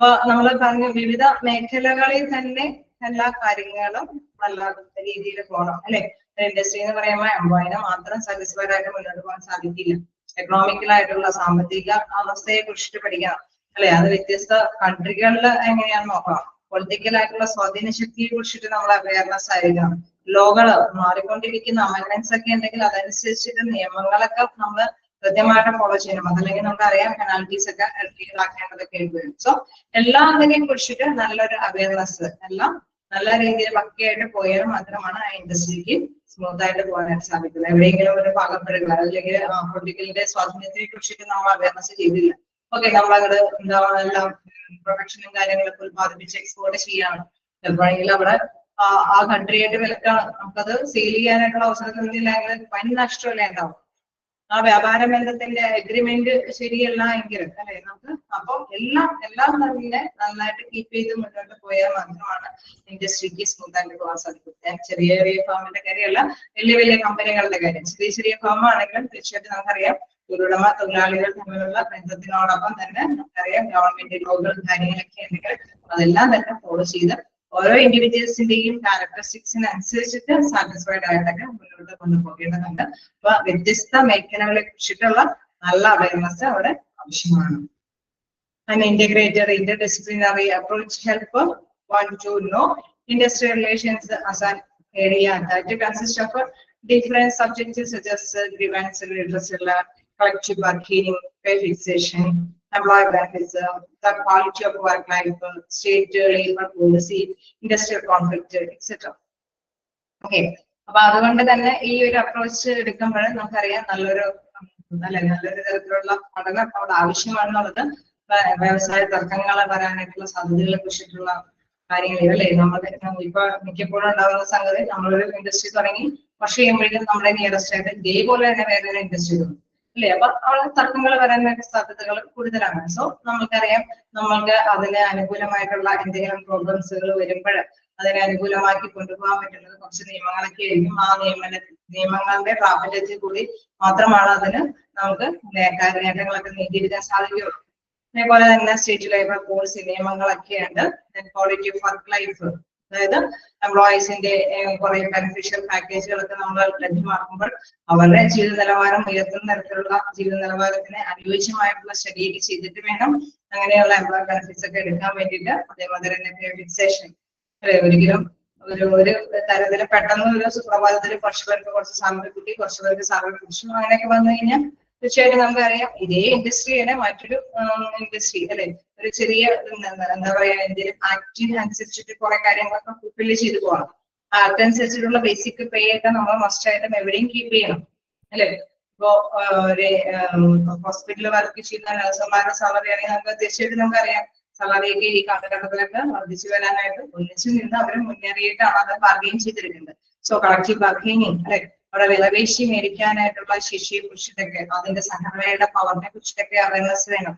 അപ്പൊ നമ്മൾ പറഞ്ഞ വിവിധ മേഖലകളിൽ തന്നെ എല്ലാ കാര്യങ്ങളും നല്ല രീതിയിൽ പോകണം അല്ലെ. ഇൻഡസ്ട്രി എന്ന് പറയുമ്പോൾ എംപ്ലോയിനെ മാത്രം സാറ്റിസ്ഫൈഡ് ആയിട്ട് മുന്നോട്ട് പോകാൻ സാധിക്കില്ല. എക്കണോമിക്കലായിട്ടുള്ള സാമ്പത്തിക അവസ്ഥയെ കുറിച്ചിട്ട് പഠിക്കണം അല്ലെ. അത് വ്യത്യസ്ത കൺട്രികളിൽ എങ്ങനെയാണെന്ന് നോക്കണം. പൊളിറ്റിക്കൽ ആയിട്ടുള്ള സ്വാധീന ശക്തിയെ കുറിച്ചിട്ട് നമ്മൾ അവയർനെസ് ആയിരിക്കണം. ലോകള് മാറിക്കൊണ്ടിരിക്കുന്ന അമെൻമെന്റ്സ് ഒക്കെ ഉണ്ടെങ്കിൽ അതനുസരിച്ചിട്ട് നിയമങ്ങളൊക്കെ നമ്മൾ കൃത്യമായിട്ട് ഫോളോ ചെയ്യണം. അതല്ലെങ്കിൽ നമുക്കറിയാം പെനാൽറ്റീസ് ഒക്കെ ആക്കേണ്ടതൊക്കെ വരും. സോ എല്ലാത്തിനെയും കുറിച്ചിട്ട് നല്ലൊരു അവയർനെസ്, എല്ലാം നല്ല രീതിയിൽ പക്കയായിട്ട് പോയാൽ മാത്രമാണ് ആ ഇൻഡസ്ട്രിക്ക് സ്മൂത്ത് ആയിട്ട് പോകാനായിട്ട് സാധിക്കുന്നത്. എവിടെയെങ്കിലും ഒരു പാകപ്പെടുക അല്ലെങ്കിൽ പൊളിറ്റിക്കലിന്റെ സ്വാധീനത്തെ കുറിച്ചിട്ട് നമ്മൾ അവയർനെസ് ചെയ്തില്ല. ഓക്കെ, നമ്മളങ്ങോട്ട് എന്താ എല്ലാം പ്രൊഡക്ഷനും കാര്യങ്ങളൊക്കെ ഉത്പാദിപ്പിച്ച് എക്സ്പോർട്ട് ചെയ്യാണ്. എപ്പോഴെങ്കിലും അവിടെ ആ കൺട്രിയായിട്ട് വിലക്കാണ്, നമുക്കത് സെയിൽ ചെയ്യാനായിട്ടുള്ള അവസരം തന്നില്ലെങ്കിൽ വൻ നഷ്ടമല്ലേ ഉണ്ടാവും. ആ വ്യാപാര ബന്ധത്തിന്റെ അഗ്രിമെന്റ് ശരിയല്ല എങ്കിലും അല്ലെ നമുക്ക് അപ്പൊ എല്ലാം തന്നെ നന്നായിട്ട് കീപ്പ് ചെയ്ത് മുന്നോട്ട് പോയാൽ മാത്രമാണ് ഇൻഡസ്ട്രിക്ക് സ്മൂത്ത് ആയിട്ട് പോകാൻ സാധിക്കും. ചെറിയ ചെറിയ ഫാമിന്റെ കാര്യമല്ല, വലിയ വലിയ കമ്പനികളുടെ കാര്യം. ചെറിയ ഫാം ആണെങ്കിലും തീർച്ചയായിട്ടും നമുക്കറിയാം തൊഴിലുടമ തൊഴിലാളികൾ തമ്മിലുള്ള ബന്ധത്തിനോടൊപ്പം തന്നെ നമുക്കറിയാം ഗവൺമെന്റ് ലോകൾ കാര്യങ്ങളൊക്കെ ഉണ്ടെങ്കിൽ അതെല്ലാം തന്നെ ഫോളോ ചെയ്ത് ഓരോ ഇൻഡിവിജ്വൽസിന്റെയും ക്യാരക്ടറിസ്റ്റിക്സിനനുസരിച്ചിട്ട് സാറ്റിസ്ഫൈഡ് ആയിട്ടൊക്കെ മുന്നോട്ട് കൊണ്ടുപോകേണ്ടതുണ്ട്. അപ്പൊ വ്യത്യസ്ത മേഖലകളെ കുറിച്ചിട്ടുള്ള നല്ല അവയർനെസ് അവിടെ ആവശ്യമാണ്. An integrated interdisciplinary approach help one to know industrial relations as an area that consists of different subjects such as grievance redressal, collective bargaining, pay fixation, employee benefits, the quality of work life, state labor policy, industrial conflict, etc. Okay. അപ്പൊ അതുകൊണ്ട് തന്നെ ഈ ഒരു approach എടുക്കുമ്പോൾ നമുക്കറിയാം നല്ലൊരു തരത്തിലുള്ള പഠനം അവിടെ ആവശ്യമാണെന്നുള്ളത്. വ്യവസായ തർക്കങ്ങൾ വരാനായിട്ടുള്ള സാധ്യതകളെ കുറിച്ചിട്ടുള്ള കാര്യങ്ങൾ അല്ലേ. നമ്മുടെ ഇപ്പൊ മിക്കപ്പോഴും ഉണ്ടാകുന്ന സംഗതി, നമ്മളൊരു ഇൻഡസ്ട്രി തുടങ്ങി പക്ഷെ കഴിയുമ്പോഴേക്കും നമ്മുടെ നിയറസ്റ്റ് ആയിട്ട് ഇതേപോലെ തന്നെ വേറൊരു ഇൻഡസ്ട്രി തോന്നും അല്ലെ. അപ്പൊ അവിടെ തർക്കങ്ങൾ വരാനായിട്ട് സാധ്യതകൾ കൂടുതലാണ്. സോ നമുക്കറിയാം നമ്മൾക്ക് അതിന് അനുകൂലമായിട്ടുള്ള എന്തെങ്കിലും പ്രോബ്ലംസുകൾ വരുമ്പോൾ അതിനെ അനുകൂലമാക്കി കൊണ്ടുപോകാൻ പറ്റുന്നത് കുറച്ച് നിയമങ്ങളൊക്കെ ആയിരിക്കും. ആ നിയമങ്ങളുടെ പ്രാബല്യത്തിൽ കൂടി മാത്രമാണ് അതിന് നമുക്ക് നേട്ടങ്ങളൊക്കെ നേടിയെടുക്കാൻ സാധിക്കുകയുള്ളൂ. അതേപോലെ തന്നെ സ്റ്റേറ്റ് ലേബർ പോളിസി നിയമങ്ങളൊക്കെ ഉണ്ട്. ക്വാളിറ്റി ഓഫ് വർക്ക് ലൈഫ്, അതായത് എംപ്ലോയീസിന്റെ കുറെ ബെനിഫിഷ്യൽ പാക്കേജുകളൊക്കെ നമ്മൾ ലഭ്യമാക്കുമ്പോൾ അവരുടെ ജീവിത നിലവാരം ഉയർത്തുന്ന തരത്തിലുള്ള ജീവിത നിലവാരത്തിന് അനുയോജ്യമായിട്ടുള്ള സ്റ്റഡിയൊക്കെ ചെയ്തിട്ട് വേണം അങ്ങനെയുള്ള എംപ്ലോയി ബെനിഫിറ്റ്സ് ഒക്കെ എടുക്കാൻ വേണ്ടിയിട്ട്. അതേമാതിരി തന്നെ ഫിക്സേഷൻ അല്ലെ, ഒരിക്കലും ഒരു തരത്തിൽ പെട്ടെന്ന് ഒരു സുപ്രഭാതത്തിൽ കുറച്ച് പേർക്ക് കുറച്ച് സാലറി കിട്ടി, കുറച്ച് പേർക്ക് സാലറി പിടിച്ചു, അങ്ങനെയൊക്കെ വന്നു കഴിഞ്ഞാൽ തീർച്ചയായിട്ടും നമുക്കറിയാം ഇതേ ഇൻഡസ്ട്രിയുടെ മറ്റൊരു ഇൻഡസ്ട്രി അല്ലെ ഒരു ചെറിയ എന്താ പറയാ എന്തെങ്കിലും ആക്ടിന് അനുസരിച്ചിട്ട് കുറെ കാര്യങ്ങളൊക്കെ ഫുൾഫില്ല് ചെയ്ത് പോകണം. ആക്ട് അനുസരിച്ചിട്ടുള്ള ബേസിക് പേ ഒക്കെ നമ്മൾ മസ്റ്റ് ആയിട്ടും എവിടെയും കീപ്പ് ചെയ്യണം അല്ലെ. ഇപ്പോ ഒരു ഹോസ്പിറ്റലിൽ വർക്ക് ചെയ്യുന്ന നഴ്സുമാരുടെ സാലറി ആണെങ്കിൽ നമുക്ക് തീർച്ചയായിട്ടും നമുക്കറിയാം സാലറിയൊക്കെ ഈ കാലഘട്ടത്തിലൊക്കെ വർദ്ധിച്ചു വരാനായിട്ട് ഒന്നിച്ചു നിന്ന് അവർ മുന്നേറിയിട്ടാണ് അത് ബാർഗെയിൻ ചെയ്തിരിക്കുന്നത്. സോ കളക്റ്റീവ് ബാർഗെയിനിങ് അല്ലെ, അവിടെ വിലപേശി മേടിക്കാനായിട്ടുള്ള ശേഷിയെ കുറിച്ചിട്ടൊക്കെ അതിന്റെ സംഘടനയുടെ പവറിനെ കുറിച്ചിട്ടൊക്കെ അവയർനെസ് വേണം.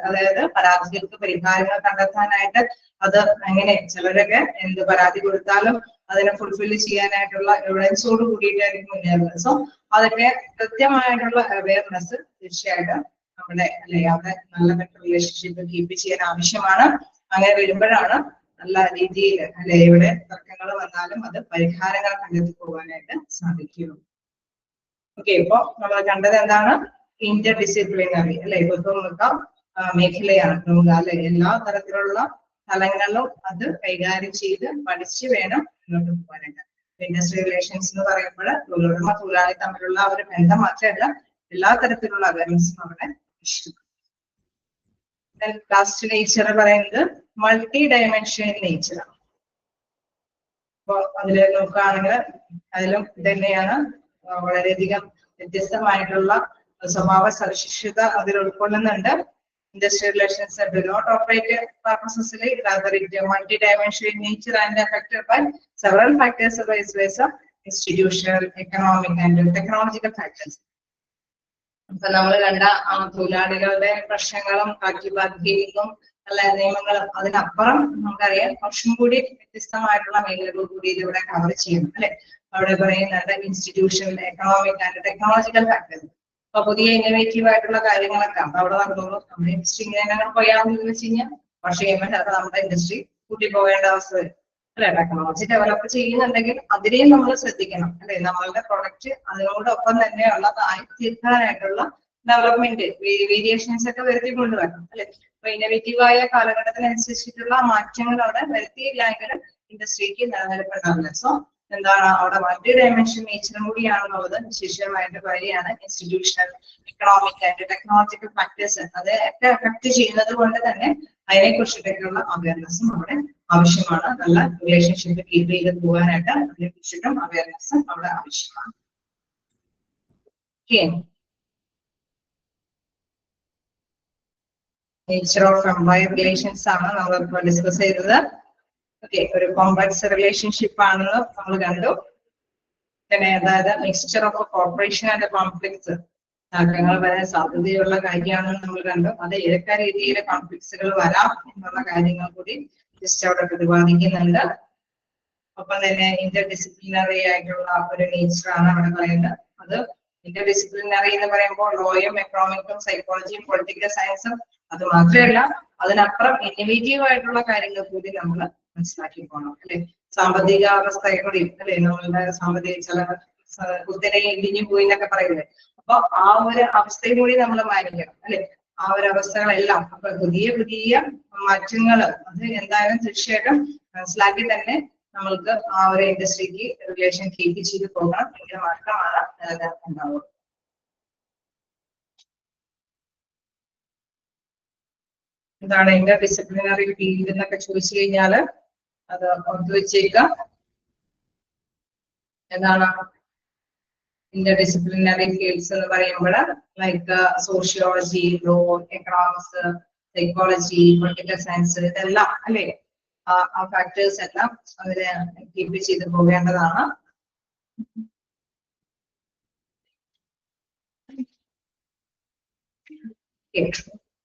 അതായത് പരാതികൾക്ക് പരിഹാരങ്ങൾ കണ്ടെത്താനായിട്ട് അത് അങ്ങനെ ചിലരൊക്കെ എന്ത് പരാതി കൊടുത്താലും അതിനെ ഫുൾഫില്ല് ചെയ്യാനായിട്ടുള്ള എവിഡൻസോട് കൂടിയിട്ടായിരിക്കും മുന്നേറുന്നത്. സോ അതൊക്കെ കൃത്യമായിട്ടുള്ള അവയർനെസ് തീർച്ചയായിട്ടും നമ്മുടെ അല്ലെ അവിടെ നല്ല ബെറ്റർ റിലേഷൻഷിപ്പ് കീപ്പ് ചെയ്യാൻ ആവശ്യമാണ്. അങ്ങനെ വരുമ്പോഴാണ് നല്ല രീതിയിൽ അല്ലെ ഇവിടെ തർക്കങ്ങൾ വന്നാലും അത് പരിഹാരങ്ങൾ കണ്ടെത്തി പോകാനായിട്ട് സാധിക്കും. ഓക്കെ, ഇപ്പൊ നമ്മൾ കണ്ടത് എന്താണ്? ഇന്റർ ഡിസിപ്ലിനറി അല്ലെ, ഇപ്പൊ മേഖലയാണ് നമുക്ക് അല്ലെ എല്ലാ തരത്തിലുള്ള സ്ഥലങ്ങളിലും അത് കൈകാര്യം ചെയ്ത് പഠിച്ച് വേണം മുന്നോട്ട് പോകാനായിട്ട്. ഇൻഡസ്ട്രി റിലേഷൻസ് എന്ന് പറയുമ്പോൾ തൊഴിലുടമ തൊഴിലാളി തമ്മിലുള്ള ഒരു ബന്ധം മാത്രമല്ല എല്ലാ തരത്തിലുള്ള അവയർനെസ്സും അവിടെ ഇഷ്ടം. ലാസ്റ്റ് നേച്ചർ പറയുന്നത് മൾട്ടി ഡയമെൻഷണൽ നേച്ചറാണ്. അപ്പൊ അതില് നോക്കുകയാണെങ്കിൽ അതിലും തന്നെയാണ് വളരെയധികം വ്യത്യസ്തമായിട്ടുള്ള സ്വഭാവ സവിശേഷത അതിൽ ഉൾക്കൊള്ളുന്നുണ്ട്. Industrial relations do not operate purposefully, rather it is multi-dimensional in nature and affected by several factors, vice versa, institutional, economic and technological factors. അപ്പൊ നമ്മൾ കണ്ട തൊഴിലാളികളുടെ പ്രശ്നങ്ങളും ബാധ്യതയും അല്ല നിയമങ്ങളും അതിനപ്പുറം നമുക്കറിയാം കുറച്ചും കൂടി വ്യത്യസ്തമായിട്ടുള്ള മേഖലകൾ കൂടി ഇതിവിടെ കവർ ചെയ്യണം അല്ലെ. അവിടെ പറയുന്നുണ്ട് institutional, economic and technological factors. അപ്പൊ പുതിയ ഇന്നോവേറ്റീവ് ആയിട്ടുള്ള കാര്യങ്ങളൊക്കെ അവിടെ നടന്നോളൂ. നമ്മുടെ ഇൻഡസ്ട്രി ഇങ്ങനെ പോയാമെന്ന് വെച്ച് കഴിഞ്ഞാൽ പക്ഷേ അത് നമ്മുടെ ഇൻഡസ്ട്രി കൂട്ടി പോകേണ്ട അവസ്ഥ വരും അല്ലെ. ടെക്നോളജി ഡെവലപ്പ് ചെയ്യുന്നുണ്ടെങ്കിൽ അതിനെയും നമ്മൾ ശ്രദ്ധിക്കണം അല്ലെ. നമ്മളുടെ പ്രൊഡക്റ്റ് അതിനോടൊപ്പം തന്നെയുള്ളതായി തീർക്കാനായിട്ടുള്ള ഡെവലപ്മെന്റ് വേരിയേഷൻസ് ഒക്കെ വരുത്തി കൊണ്ടുവരണം അല്ലെ. അപ്പൊ ഇന്നോവേറ്റീവായ കാലഘട്ടത്തിനനുസരിച്ചിട്ടുള്ള മാറ്റങ്ങൾ അവിടെ വരുത്തിയില്ലെങ്കിൽ ഇൻഡസ്ട്രിക്ക് നിലനിൽപ്പുണ്ടാവില്ല. സോ എന്താണ് അവിടെ മൾട്ടി ഡയമെൻഷൻ നേച്ചറും കൂടിയാണെന്നുള്ളത് വിശേഷമായിട്ട് കാര്യമാണ്. Institutional, economic and technological factors അത് ഒക്കെ അഫക്ട് ചെയ്യുന്നത് കൊണ്ട് തന്നെ അതിനെ കുറിച്ചിട്ടൊക്കെയുള്ള അവയർനെസ്സും അവിടെ ആവശ്യമാണ്. നല്ല റിലേഷൻഷിപ്പ് കീപ്പ് ചെയ്ത് പോകാനായിട്ട് അതിനെ കുറിച്ചിട്ടും അവയർനെസ് അവിടെ ആവശ്യമാണ്. നേച്ചർ ഓഫ് എംപ്ലോയി റിലേഷൻസ് ആണ് നമ്മളിപ്പോൾ ഡിസ്കസ് ചെയ്തത്. ഓക്കെ, ഒരു കോംപ്ലക്സ് റിലേഷൻഷിപ്പ് ആണെന്ന് നമ്മൾ കണ്ടു. പിന്നെ അതായത് mixture of corporation and conflicts തർക്കങ്ങൾ വരാൻ സാധ്യതയുള്ള കാര്യമാണെന്ന് നമ്മൾ കണ്ടു. അത് ഏതൊക്കെ രീതിയിൽ കോൺഫ്ലിക്ട്സുകൾ വരാം എന്നുള്ള കാര്യങ്ങൾ കൂടി ജസ്റ്റ് അവിടെ പ്രതിപാദിക്കുന്നുണ്ട്. ഒപ്പം തന്നെ ഇന്റർ ഡിസിപ്ലിനറി ആയിട്ടുള്ള ഒരു നേച്ചറാണ് അവിടെ പറയുന്നത്. അത് ഇന്റർ ഡിസിപ്ലിനറി എന്ന് പറയുമ്പോൾ ലോയും എക്കണോമിക്കും സൈക്കോളജിയും പൊളിറ്റിക്കൽ സയൻസും അത് മാത്രമല്ല അതിനപ്പുറം ഇന്നോവേറ്റീവ് ആയിട്ടുള്ള കാര്യങ്ങൾ കൂടി നമ്മൾ മനസ്സിലാക്കി പോകണം അല്ലെ. സാമ്പത്തിക അവസ്ഥയെ കൂടി അല്ലെ, നമ്മളുടെ സാമ്പത്തിക ചില കുതിരെ ഇടിഞ്ഞു പോയി എന്നൊക്കെ പറയുന്നത്. അപ്പൊ ആ ഒരു അവസ്ഥയും കൂടി നമ്മൾ മാനിക്കണം അല്ലെ. ആ ഒരു അവസ്ഥകളെല്ലാം അപ്പൊ പുതിയ പുതിയ മാറ്റങ്ങൾ അത് എന്തായാലും തീർച്ചയായിട്ടും മനസ്സിലാക്കി തന്നെ നമ്മൾക്ക് ആ ഒരു ഇൻഡസ്ട്രിക്ക് റിലേഷൻ കീപ്പ് ചെയ്ത് പോകണം. എങ്കിൽ മാത്രമാണ് ഉണ്ടാവുക. എന്താണ് ഇന്റർ ഡിസിപ്ലിനറി ഫീൽഡ് എന്നൊക്കെ ചോദിച്ചു കഴിഞ്ഞാല് അത് ഓർത്ത് വെച്ചേക്കാം. എന്താണ് ഇന്റർ ഡിസിപ്ലിനറി ഫീൽഡ്സ് എന്ന് പറയുമ്പോൾ like sociology, law, economics, psychology, political science ഇതെല്ലാം അല്ലെ. ആ ഫാക്ടേഴ്സ് എല്ലാം അതിന് കീപ്പ് ചെയ്ത് പോകേണ്ടതാണ്.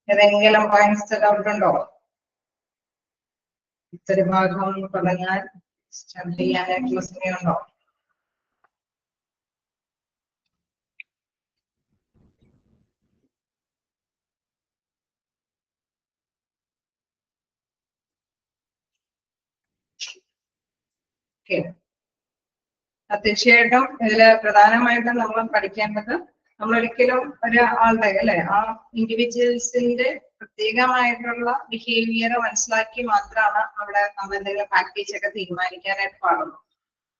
ഏതെങ്കിലും പോയിന്റ്സ് ഡൗട്ട് ഉണ്ടോ? ഇത്തരം ഭാഗം തുടങ്ങാൻ സ്റ്റാർട്ട് ചെയ്യാനായിട്ടുള്ള സമയമുണ്ടോ? തീർച്ചയായിട്ടും ഇതില് പ്രധാനമായിട്ടും നമ്മൾ പഠിക്കേണ്ടത് നമ്മളൊരിക്കലും ഒരാളുടെ അല്ലെ ആ ഇൻഡിവിജ്വൽസിന്റെ പ്രത്യേകമായിട്ടുള്ള ബിഹേവിയർ മനസ്സിലാക്കി മാത്രമാണ് അവിടെ നമ്മൾ എന്തെങ്കിലും പാക്കേജ് ഒക്കെ തീരുമാനിക്കാനായിട്ട് പാടുള്ളൂ.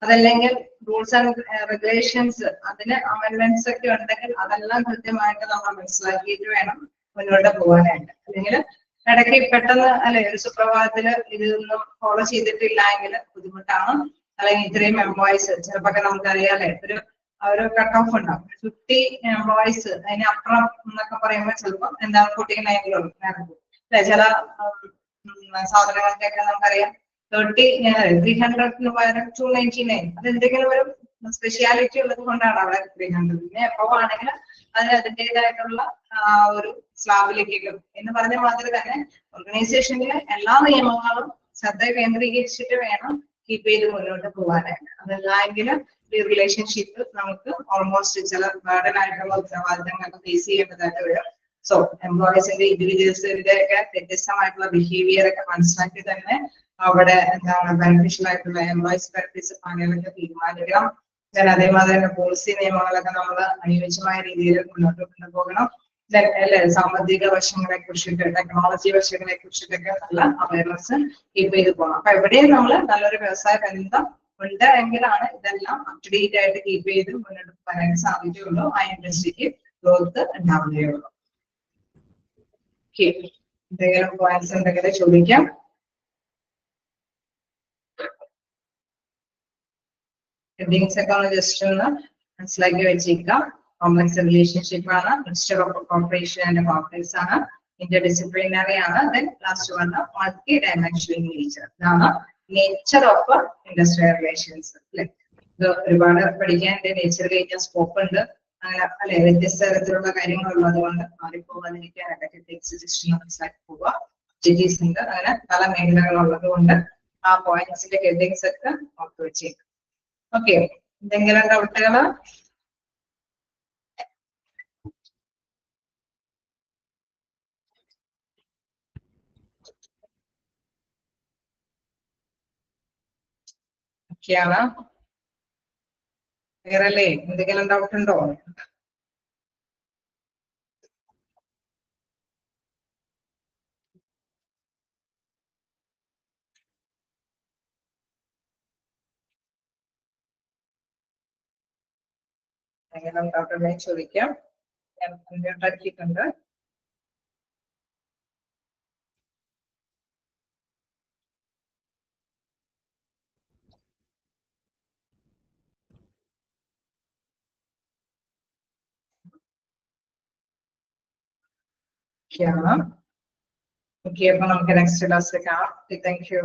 അതല്ലെങ്കിൽ റൂൾസ് ആൻഡ് റെഗുലേഷൻസ് അതിന് അമെന്റ്മെന്റ്സ് ഒക്കെ ഉണ്ടെങ്കിൽ അതെല്ലാം കൃത്യമായിട്ട് നമ്മൾ മനസ്സിലാക്കിയിട്ട് വേണം മുന്നോട്ട് പോകാനായിട്ട്. അല്ലെങ്കിൽ ഇടയ്ക്ക് പെട്ടെന്ന് അല്ലെ ഒരു സുപ്രഭാതത്തില് ഇതൊന്നും ഫോളോ ചെയ്തിട്ടില്ല എങ്കിൽ ബുദ്ധിമുട്ടാണ്. അല്ലെങ്കിൽ ഇത്രയും എംപ്ലോയീസ് ചിലപ്പോ നമുക്കറിയാലേ ഒരു കട്ട് ഓഫ് ഉണ്ടാവും. 50 എംപ്ലോയീസ് അതിനപ്പുറം എന്നൊക്കെ പറയുമ്പോൾ ചിലപ്പോൾ എന്താണ് 49 അല്ലെ. ചില സാധനങ്ങൾക്കൊക്കെ നമുക്കറിയാം 300 പകരം 299 അതെന്തെങ്കിലും ഒരു സ്പെഷ്യാലിറ്റി ഉള്ളത് കൊണ്ടാണ് അവിടെ 300. പിന്നെ എപ്പോ ആണെങ്കിലും അതിന് അതിൻ്റെതായിട്ടുള്ള ഒരു സ്ലാബിലേക്ക് എന്ന് പറഞ്ഞ മാതിരി തന്നെ ഓർഗനൈസേഷനിലെ എല്ലാ നിയമങ്ങളും ശ്രദ്ധ കേന്ദ്രീകരിച്ചിട്ട് വേണം കീപ്പ് ചെയ്ത് മുന്നോട്ട് പോകാനായിട്ട്. അതല്ലെങ്കിൽ ഈ റിലേഷൻഷിപ്പ് നമുക്ക് ഓൾമോസ്റ്റ് ചില ബർഡൻ ആയിട്ടുള്ള ഉത്തരവാദിത്തങ്ങളൊക്കെ ഫേസ് ചെയ്യേണ്ടതായിട്ട് വരും. സോ എംപ്ലോയീസിന്റെ ഇൻഡിവിജ്വൽസിന്റെ ഒക്കെ വ്യത്യസ്തമായിട്ടുള്ള ബിഹേവിയർ ഒക്കെ മനസ്സിലാക്കി തന്നെ അവിടെ എന്താണ് ബെനിഫിഷ്യൽ ആയിട്ടുള്ള എംപ്ലോയീസ് ബെനിഫിറ്റ്സ് പാനലൊക്കെ തീരുമാനിക്കണം. അതേമാതിരി തന്നെ പോളിസി നിയമങ്ങളൊക്കെ നമ്മൾ അനുയോജ്യമായ രീതിയിൽ മുന്നോട്ട് കൊണ്ടുപോകണം. അല്ലെ സാമ്പത്തിക വശങ്ങളെ കുറിച്ചിട്ട് ടെക്നോളജി വശങ്ങളെ കുറിച്ചിട്ടൊക്കെ നല്ല അവയർനെസ് കീപ്പ് ചെയ്ത് പോകണം. അപ്പൊ എവിടെയും നമ്മൾ നല്ലൊരു വ്യവസായ ബന്ധം ഉണ്ട് എങ്കിലാണ് ഇതെല്ലാം അപ് ടു ഡേറ്റ് ആയിട്ട് കീപ്പ് ചെയ്ത് മുന്നോട്ട് പോകാനായിട്ട് സാധിക്കുകയുള്ളൂ. ആ ഇൻഡസ്ട്രിക്ക് ഗ്രോത്ത് ഉണ്ടാവുകയുള്ളൂ. എന്തെങ്കിലും പോയിന്റ്സ് ഉണ്ടെങ്കിൽ ചോദിക്കാം. ഹെഡിങ്സ് ഒക്കെ ഒന്ന് ജസ്റ്റ് ഒന്ന് മനസ്സിലാക്കി വെച്ചേക്കാം. കോംപ്ലക്സ് റിലേഷൻഷിപ്പ് ആണ്, mixture of corporation and complex ആണ്, ഇന്റർഡിസിപ്ലിനറി ആണ്, then last one multi dimensional nature. ഇതാണ് നേച്ചർ ഓഫ് ഇൻഡസ്ട്രിയൽ റിലേഷൻസ്. ഇത് ഒരുപാട് പഠിക്കാൻ നേച്ചർ കഴിഞ്ഞ സ്കോപ്പ് ഉണ്ട്. അങ്ങനെ അല്ലെ വ്യത്യസ്ത തരത്തിലുള്ള കാര്യങ്ങൾ ഉള്ളത് കൊണ്ട് മാറിപ്പോകാതിരിക്കാനൊക്കെ ടെക്സ്റ്റ് മനസ്സിലാക്കി പോവുക. ജിറ്റീസ് ഉണ്ട്, അങ്ങനെ പല മേഖലകൾ ഉള്ളത് കൊണ്ട് ആ പോയിന്റ്സിന്റെ ഹെഡിങ്സ് ഒക്കെ ഓർത്ത് വെച്ചേക്കും. ഓക്കെ, എന്തെങ്കിലും ഡൗട്ടുകള്? ഒക്കെയാണ്, വേറല്ലേ എന്തെങ്കിലും ഡൗട്ട് ഉണ്ടോ? എന്തെങ്കിലും ഡൗട്ട് ഉണ്ടെങ്കിൽ ചോദിക്കാം. ഞാൻ ഉണ്ടാക്കിയിട്ടുണ്ട്. ഓക്കെ, അപ്പൊ നമുക്ക് നെക്സ്റ്റ് ക്ലാസ്സിൽ കാണാം. Thank you.